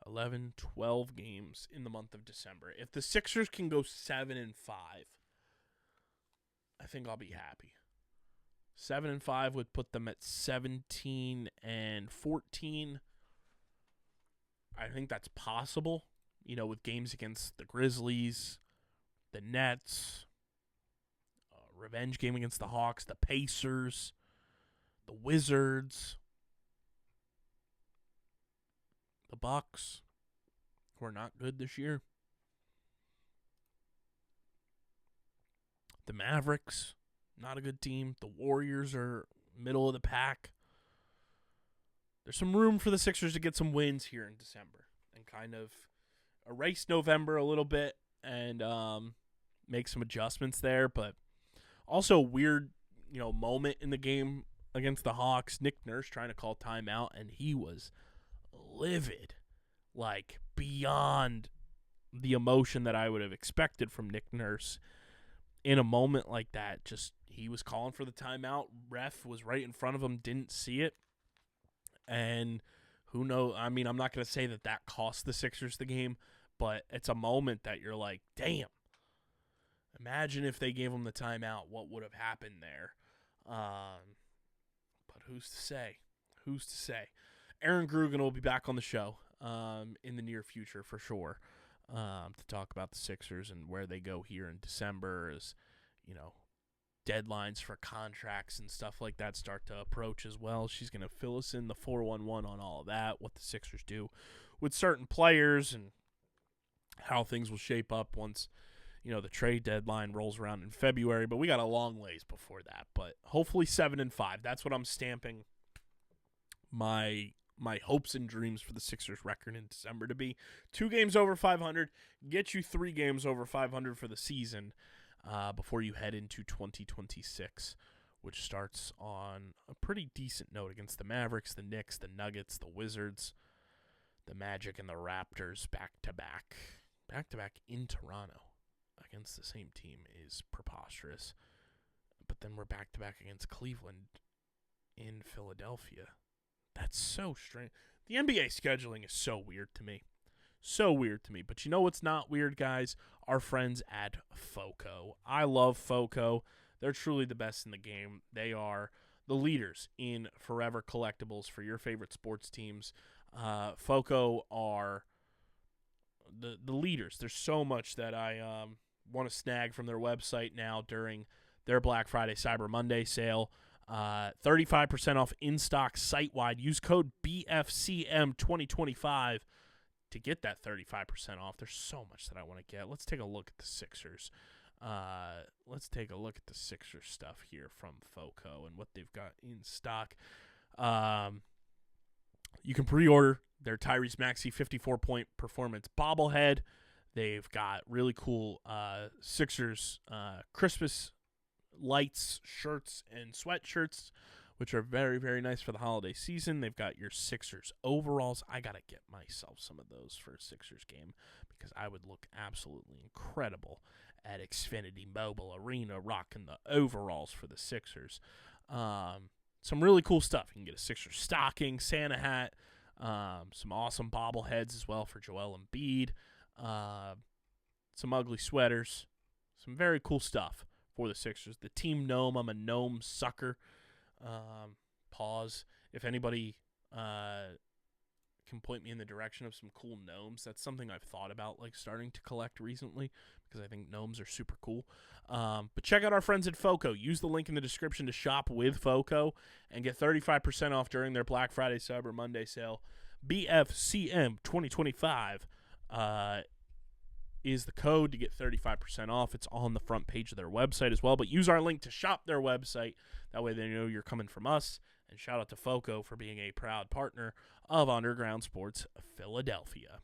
11, 12 games in the month of December. If the Sixers can go 7-5, I think I'll be happy. 7-5 would put them at 17-14. I think that's possible, with games against the Grizzlies, the Nets, revenge game against the Hawks, the Pacers, the Wizards, the Bucks, who are not good this year. The Mavericks, not a good team. The Warriors are middle of the pack. There's some room for the Sixers to get some wins here in December and kind of erase November a little bit and make some adjustments there. But also a weird, moment in the game against the Hawks. Nick Nurse trying to call timeout, and he was livid, like beyond the emotion that I would have expected from Nick Nurse in a moment like that. Just he was calling for the timeout. Ref was right in front of him, didn't see it. And who knows? I mean, I'm not going to say that cost the Sixers the game, but it's a moment that you're like, damn. Imagine if they gave him the timeout, what would have happened there? But who's to say? Who's to say? Aaron Grugan will be back on the show in the near future for sure to talk about the Sixers and where they go here in December. As deadlines for contracts and stuff like that start to approach as well. She's going to fill us in the 411 on all of that, what the Sixers do with certain players and how things will shape up once, the trade deadline rolls around in February. But we got a long ways before that. But hopefully 7-5. That's what I'm stamping my hopes and dreams for the Sixers record in December to be. 2 games over 500, get you 3 games over 500 for the season before you head into 2026, which starts on a pretty decent note against the Mavericks, the Knicks, the Nuggets, the Wizards, the Magic, and the Raptors back-to-back. Back-to-back in Toronto against the same team is preposterous. But then we're back-to-back against Cleveland in Philadelphia. That's so strange. The NBA scheduling is so weird to me. So weird to me. But you know what's not weird, guys? Our friends at FOCO. I love FOCO. They're truly the best in the game. They are the leaders in Forever Collectibles for your favorite sports teams. FOCO are the leaders. There's so much that I want to snag from their website now during their Black Friday Cyber Monday sale. 35% off in-stock site-wide. Use code BFCM2025 to get that 35% off. There's so much that I want to get. Let's take a look at the Sixers. Let's take a look at the Sixers stuff here from FOCO and what they've got in stock. You can pre-order their Tyrese Maxey 54-point performance bobblehead. They've got really cool Sixers Christmas lights, shirts, and sweatshirts, which are very, very nice for the holiday season. They've got your Sixers overalls. I got to get myself some of those for a Sixers game because I would look absolutely incredible at Xfinity Mobile Arena rocking the overalls for the Sixers. Some really cool stuff. You can get a Sixers stocking, Santa hat, some awesome bobbleheads as well for Joel Embiid, some ugly sweaters, some very cool stuff for the Sixers. The team gnome, I'm a gnome sucker. Pause. If anybody can point me in the direction of some cool gnomes, that's something I've thought about starting to collect recently because I think gnomes are super cool. But check out our friends at FOCO. Use the link in the description to shop with FOCO and get 35% off during their Black Friday Cyber Monday sale. BFCM 2025 is the code to get 35% off. It's on the front page of their website as well. But use our link to shop their website. That way they know you're coming from us. And shout out to FOCO for being a proud partner of Underground Sports Philadelphia.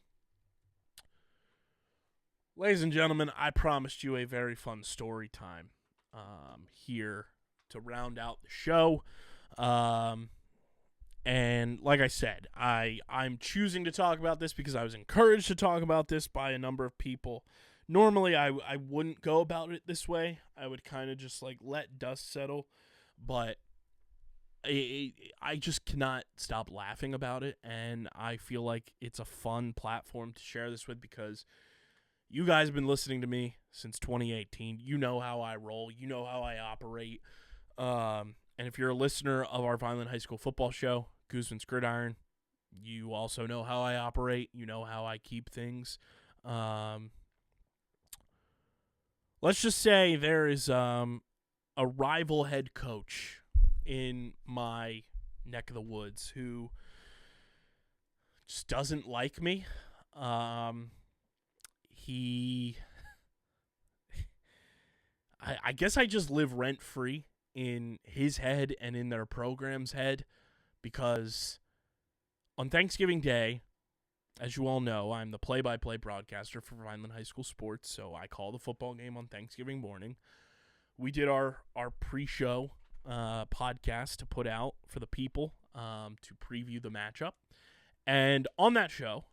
Ladies and gentlemen, I promised you a very fun story time here to round out the show. And like I said, I'm choosing to talk about this because I was encouraged to talk about this by a number of people. Normally, I wouldn't go about it this way. I would kind of just let dust settle. But I just cannot stop laughing about it. And I feel like it's a fun platform to share this with because you guys have been listening to me since 2018. You know how I roll. You know how I operate. And if you're a listener of our Vineland High School football show, Guzman's Gridiron, you also know how I operate. You know how I keep things. Let's just say there is a rival head coach in my neck of the woods who just doesn't like me. I guess I just live rent-free in his head and in their program's head because on Thanksgiving Day, as you all know, I'm the play-by-play broadcaster for Vineland High School Sports, so I call the football game on Thanksgiving morning. We did our pre-show podcast to put out for the people to preview the matchup, and on that show,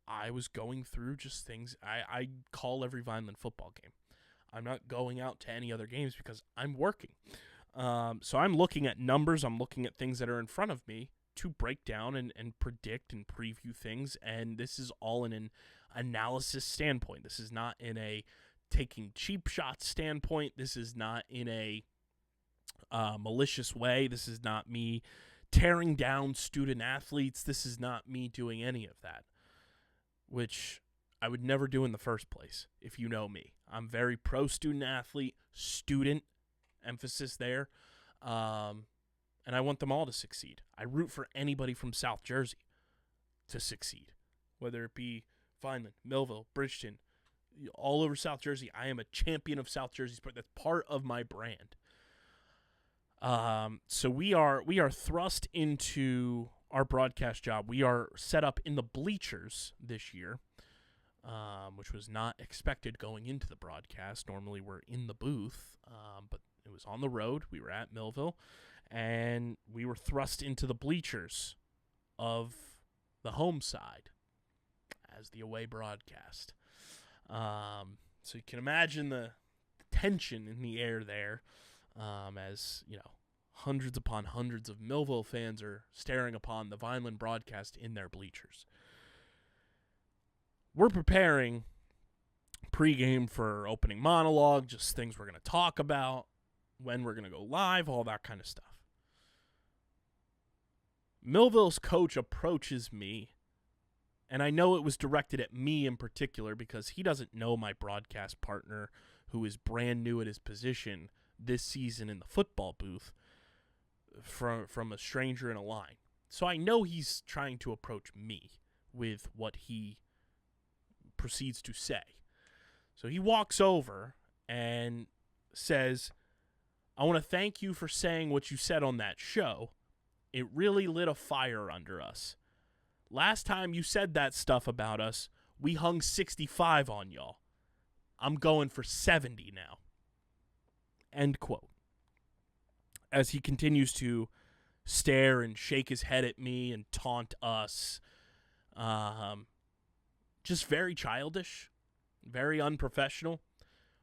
I was going through just things. I call every Vineland football game. I'm not going out to any other games because I'm working. So I'm looking at numbers. I'm looking at things that are in front of me to break down and predict and preview things. And this is all in an analysis standpoint. This is not in a taking cheap shots standpoint. This is not in a malicious way. This is not me tearing down student athletes. This is not me doing any of that, which I would never do in the first place, if you know me. I'm very pro-student athlete, student, emphasis there. And I want them all to succeed. I root for anybody from South Jersey to succeed, whether it be Vineland, Millville, Bridgeton, all over South Jersey. I am a champion of South Jersey sport. That's part of my brand. So we are thrust into our broadcast job. We are set up in the bleachers this year, which was not expected going into the broadcast. Normally we're in the booth, but it was on the road. We were at Millville, and we were thrust into the bleachers of the home side as the away broadcast. So you can imagine the tension in the air there, as, hundreds upon hundreds of Millville fans are staring upon the Vineland broadcast in their bleachers. We're preparing pregame for opening monologue, just things we're going to talk about, when we're going to go live, all that kind of stuff. Millville's coach approaches me, and I know it was directed at me in particular because he doesn't know my broadcast partner, who is brand new at his position this season in the football booth, from a stranger in a line. So I know he's trying to approach me with what he proceeds to say. So he walks over and says, "I want to thank you for saying what you said on that show. It really lit a fire under us. Last time you said that stuff about us, we hung 65 on y'all. I'm going for 70 now." End quote. As he continues to stare and shake his head at me and taunt us. Just very childish, very unprofessional.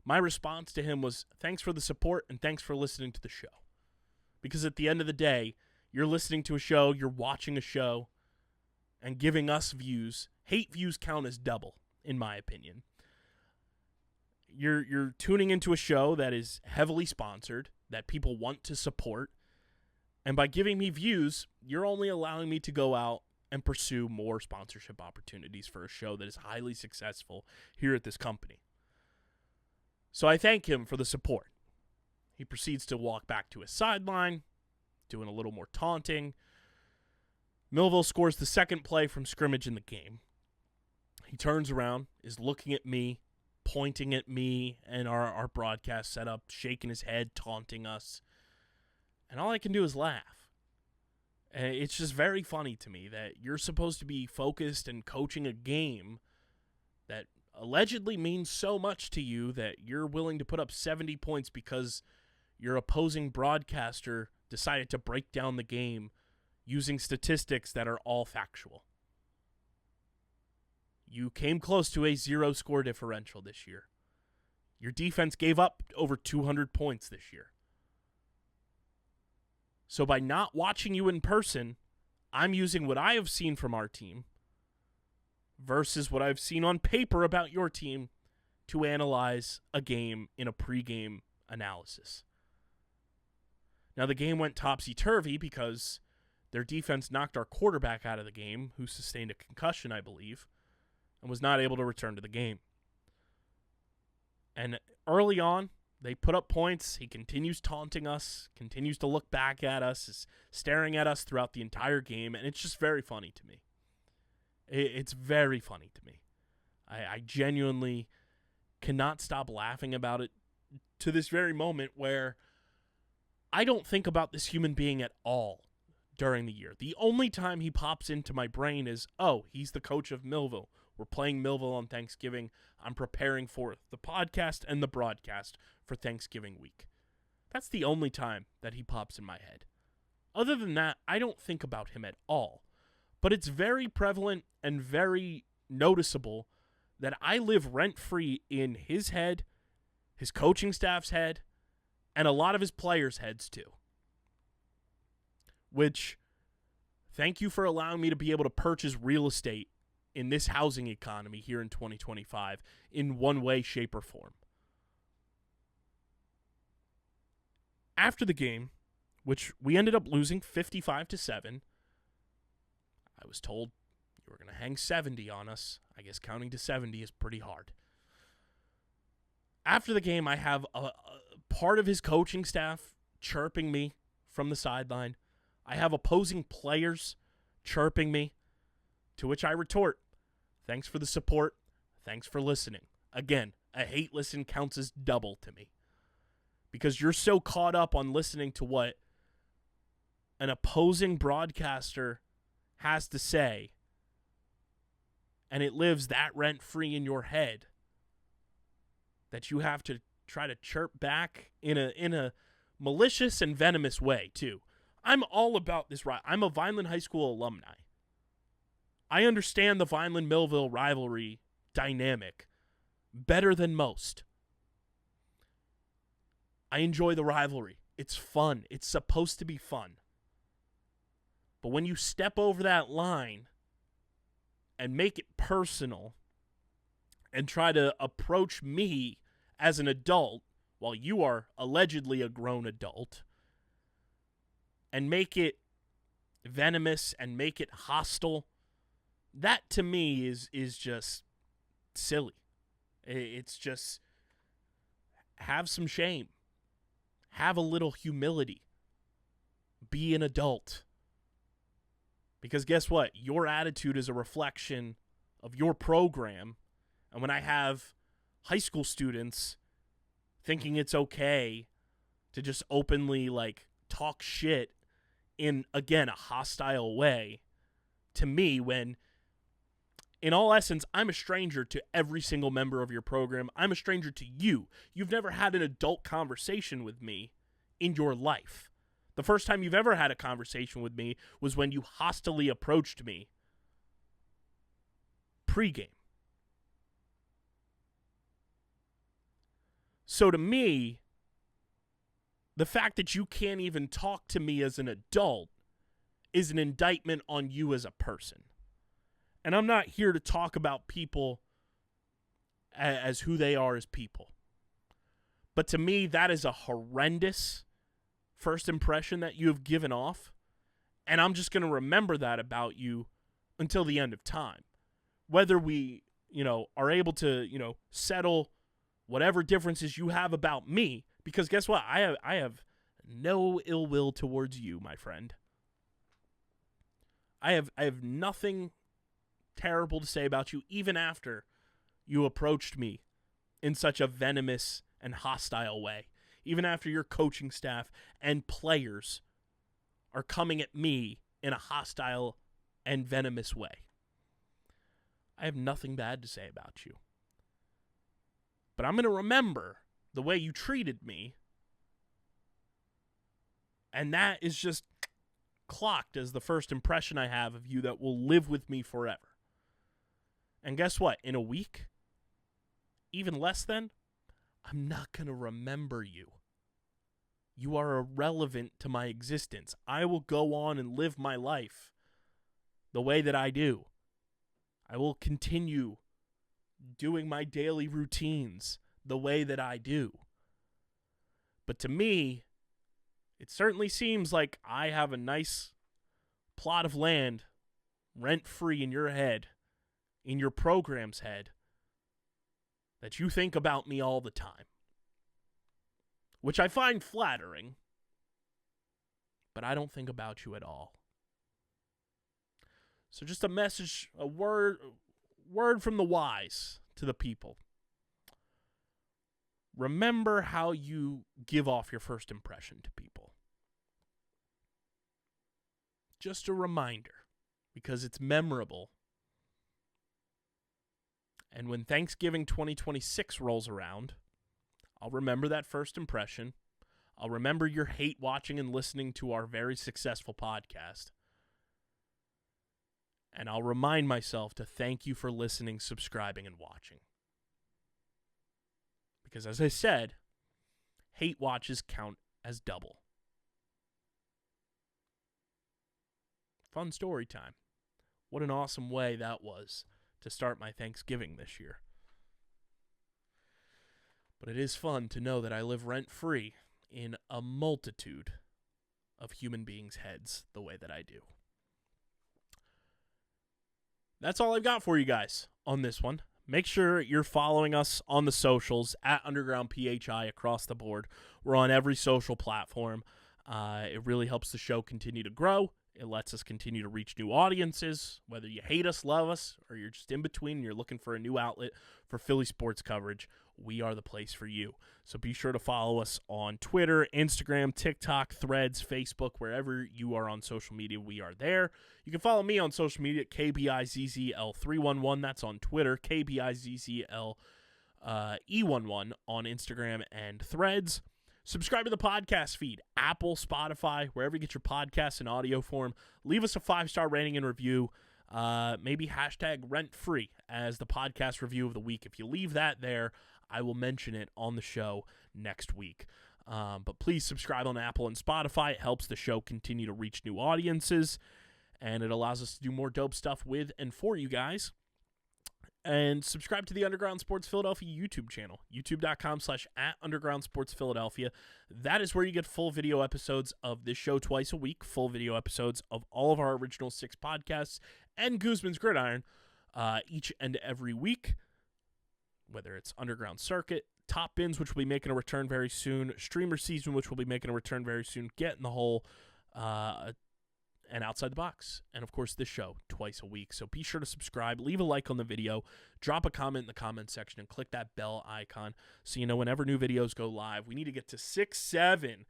My response to him was, thanks for the support and thanks for listening to the show. Because at the end of the day, you're listening to a show, you're watching a show, and giving us views. Hate views count as double, in my opinion. You're tuning into a show that is heavily sponsored, that people want to support, and by giving me views, you're only allowing me to go out and pursue more sponsorship opportunities for a show that is highly successful here at this company. So I thank him for the support. He proceeds to walk back to his sideline, doing a little more taunting. Millville scores the second play from scrimmage in the game. He turns around, is looking at me, pointing at me and our broadcast setup, shaking his head, taunting us. And all I can do is laugh. And it's just very funny to me that you're supposed to be focused and coaching a game that allegedly means so much to you that you're willing to put up 70 points because your opposing broadcaster decided to break down the game using statistics that are all factual. You came close to a 0 score differential this year. Your defense gave up over 200 points this year. So by not watching you in person, I'm using what I have seen from our team versus what I've seen on paper about your team to analyze a game in a pregame analysis. Now, the game went topsy-turvy because their defense knocked our quarterback out of the game, who sustained a concussion, I believe, and was not able to return to the game. And early on, they put up points. He continues taunting us, continues to look back at us, is staring at us throughout the entire game, and it's just very funny to me. It's very funny to me. I genuinely cannot stop laughing about it to this very moment where I don't think about this human being at all during the year. The only time he pops into my brain is, oh, he's the coach of Millville. We're playing Millville on Thanksgiving. I'm preparing for the podcast and the broadcast for Thanksgiving week. That's the only time that he pops in my head. Other than that, I don't think about him at all. But it's very prevalent and very noticeable that I live rent-free in his head, his coaching staff's head, and a lot of his players' heads too. Which, thank you for allowing me to be able to purchase real estate in this housing economy here in 2025 in one way, shape, or form. After the game, which we ended up losing 55-7, I was told you were going to hang 70 on us. I guess counting to 70 is pretty hard. After the game, I have a part of his coaching staff chirping me from the sideline. I have opposing players chirping me, to which I retort, thanks for the support. Thanks for listening. Again, a hate listen counts as double to me. Because you're so caught up on listening to what an opposing broadcaster has to say, and it lives that rent-free in your head, that you have to try to chirp back in a malicious and venomous way, too. I'm all about this. I'm a Vineland High School alumni. I understand the Vineland-Millville rivalry dynamic better than most. I enjoy the rivalry. It's fun. It's supposed to be fun. But when you step over that line and make it personal and try to approach me as an adult while you are allegedly a grown adult and make it venomous and make it hostile, that to me is just silly. It's just, have some shame. Have a little humility. Be an adult. Because guess what? Your attitude is a reflection of your program. And when I have high school students thinking it's okay to just openly talk shit in, again, a hostile way to me, when in all essence, I'm a stranger to every single member of your program. I'm a stranger to you. You've never had an adult conversation with me in your life. The first time you've ever had a conversation with me was when you hostilely approached me pregame. So to me, the fact that you can't even talk to me as an adult is an indictment on you as a person. And I'm not here to talk about people as who they are as people. But to me, that is a horrendous first impression that you have given off. And I'm just going to remember that about you until the end of time. Whether we, are able to, settle whatever differences you have about me. Because guess what? I have no ill will towards you, my friend. I have nothing terrible to say about you, even after you approached me in such a venomous and hostile way. Even after your coaching staff and players are coming at me in a hostile and venomous way. I have nothing bad to say about you. But I'm going to remember the way you treated me, and that is just clocked as the first impression I have of you that will live with me forever. And guess what? In a week, even less than, I'm not going to remember you. You are irrelevant to my existence. I will go on and live my life the way that I do. I will continue doing my daily routines the way that I do. But to me, it certainly seems like I have a nice plot of land rent-free in your head, in your program's head, that you think about me all the time. Which I find flattering, but I don't think about you at all. So just a message, a word from the wise to the people. Remember how you give off your first impression to people. Just a reminder, because it's memorable. And when Thanksgiving 2026 rolls around, I'll remember that first impression. I'll remember your hate watching and listening to our very successful podcast. And I'll remind myself to thank you for listening, subscribing, and watching. Because as I said, hate watches count as double. Fun story time. What an awesome way that was to start my Thanksgiving this year. But it is fun to know that I live rent-free in a multitude of human beings' heads the way that I do. That's all I've got for you guys on this one. make sure you're following us on the socials at Underground PHI across the board. We're on every social platform. It really helps the show continue to grow. It lets us continue to reach new audiences, whether you hate us, love us, or you're just in between and you're looking for a new outlet for Philly sports coverage. We are the place for you. So be sure to follow us on Twitter, Instagram, TikTok, Threads, Facebook, wherever you are on social media, we are there. You can follow me on social media at KBIZZL311. That's on Twitter, KBIZZL E11 on Instagram and Threads. Subscribe to the podcast feed, Apple, Spotify, wherever you get your podcasts in audio form. Leave us a 5-star rating and review. Maybe hashtag rent-free as the podcast review of the week. If you leave that there, I will mention it on the show next week. But please subscribe on Apple and Spotify. It helps the show continue to reach new audiences, and it allows us to do more dope stuff with and for you guys. And subscribe to the Underground Sports Philadelphia YouTube channel, youtube.com/@UndergroundSportsPhiladelphia. That is where you get full video episodes of this show twice a week, full video episodes of all of our original 6 podcasts, and Guzman's Gridiron each and every week, whether it's Underground Circuit, Top Bins, which will be making a return very soon, Streamer Season, which will be making a return very soon, Get in the Hole, and Outside the Box, and of course this show twice a week. So be sure to subscribe, leave a like on the video, drop a comment in the comment section, and click that bell icon so you know whenever new videos go live. We need to get to 6-7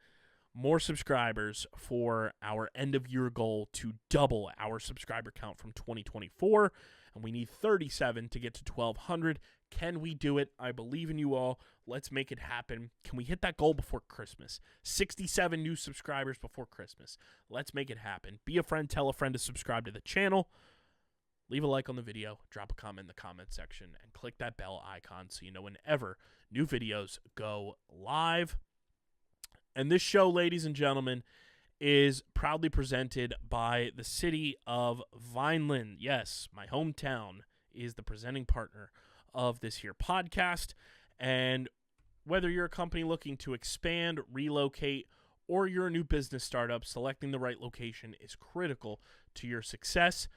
more subscribers for our end of year goal to double our subscriber count from 2024, and we need 37 to get to 1,200. Can we do it? I believe in you all. Let's make it happen. Can we hit that goal before Christmas? 67 new subscribers before Christmas. Let's make it happen. Be a friend. Tell a friend to subscribe to the channel. Leave a like on the video. Drop a comment in the comment section. And click that bell icon so you know whenever new videos go live. And this show, ladies and gentlemen, is proudly presented by the city of Vineland. Yes, my hometown is the presenting partner of this here podcast. And whether you're a company looking to expand, relocate, or you're a new business startup, selecting the right location is critical to your success.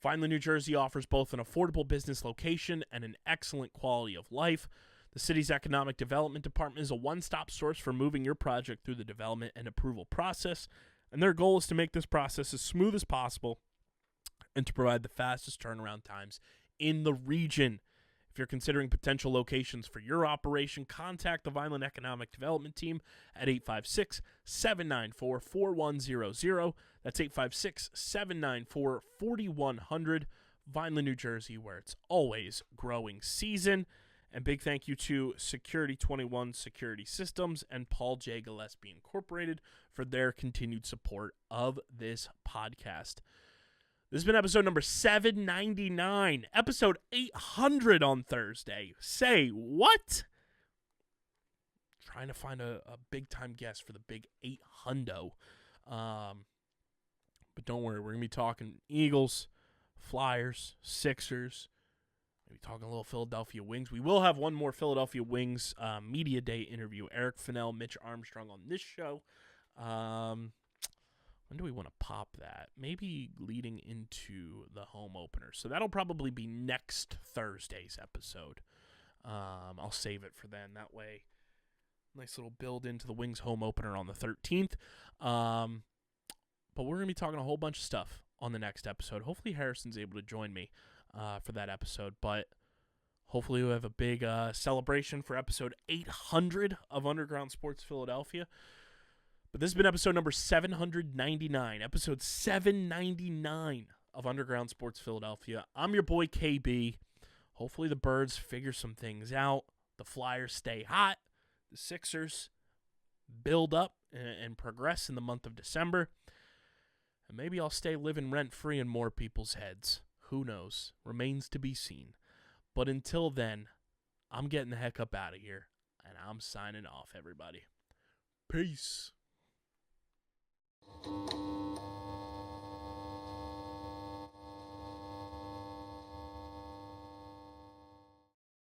Vineland, New Jersey offers both an affordable business location and an excellent quality of life. The city's economic development department is a one-stop source for moving your project through the development and approval process, and their goal is to make this process as smooth as possible and to provide the fastest turnaround times in the region. If you're considering potential locations for your operation, contact the Vineland Economic Development Team at 856-794-4100. That's 856-794-4100. Vineland, New Jersey, where it's always growing season. And big thank you to Security 21 Security Systems and Paul J. Gillespie Incorporated for their continued support of this podcast. This has been episode number 799, episode 800 on Thursday. Say what? Trying to find a big-time guest for the big 800. But don't worry, we're going to be talking Eagles, Flyers, Sixers, maybe talking a little Philadelphia Wings. We will have one more Philadelphia Wings Media Day interview. Eric Fennell, Mitch Armstrong on this show. When do we want to pop that? Maybe leading into the home opener. So that'll probably be next Thursday's episode. I'll save it for then. That way, nice little build into the Wings home opener on the 13th. But we're going to be talking a whole bunch of stuff on the next episode. Hopefully Harrison's able to join me for that episode. But hopefully we'll have a big celebration for episode 800 of Underground Sports Philadelphia. But this has been episode number 799, episode 799 of Underground Sports Philadelphia. I'm your boy KB. Hopefully the Birds figure some things out. The Flyers stay hot. The Sixers build up and progress in the month of December. And maybe I'll stay living rent-free in more people's heads. Who knows? Remains to be seen. But until then, I'm getting the heck up out of here. And I'm signing off, everybody. Peace.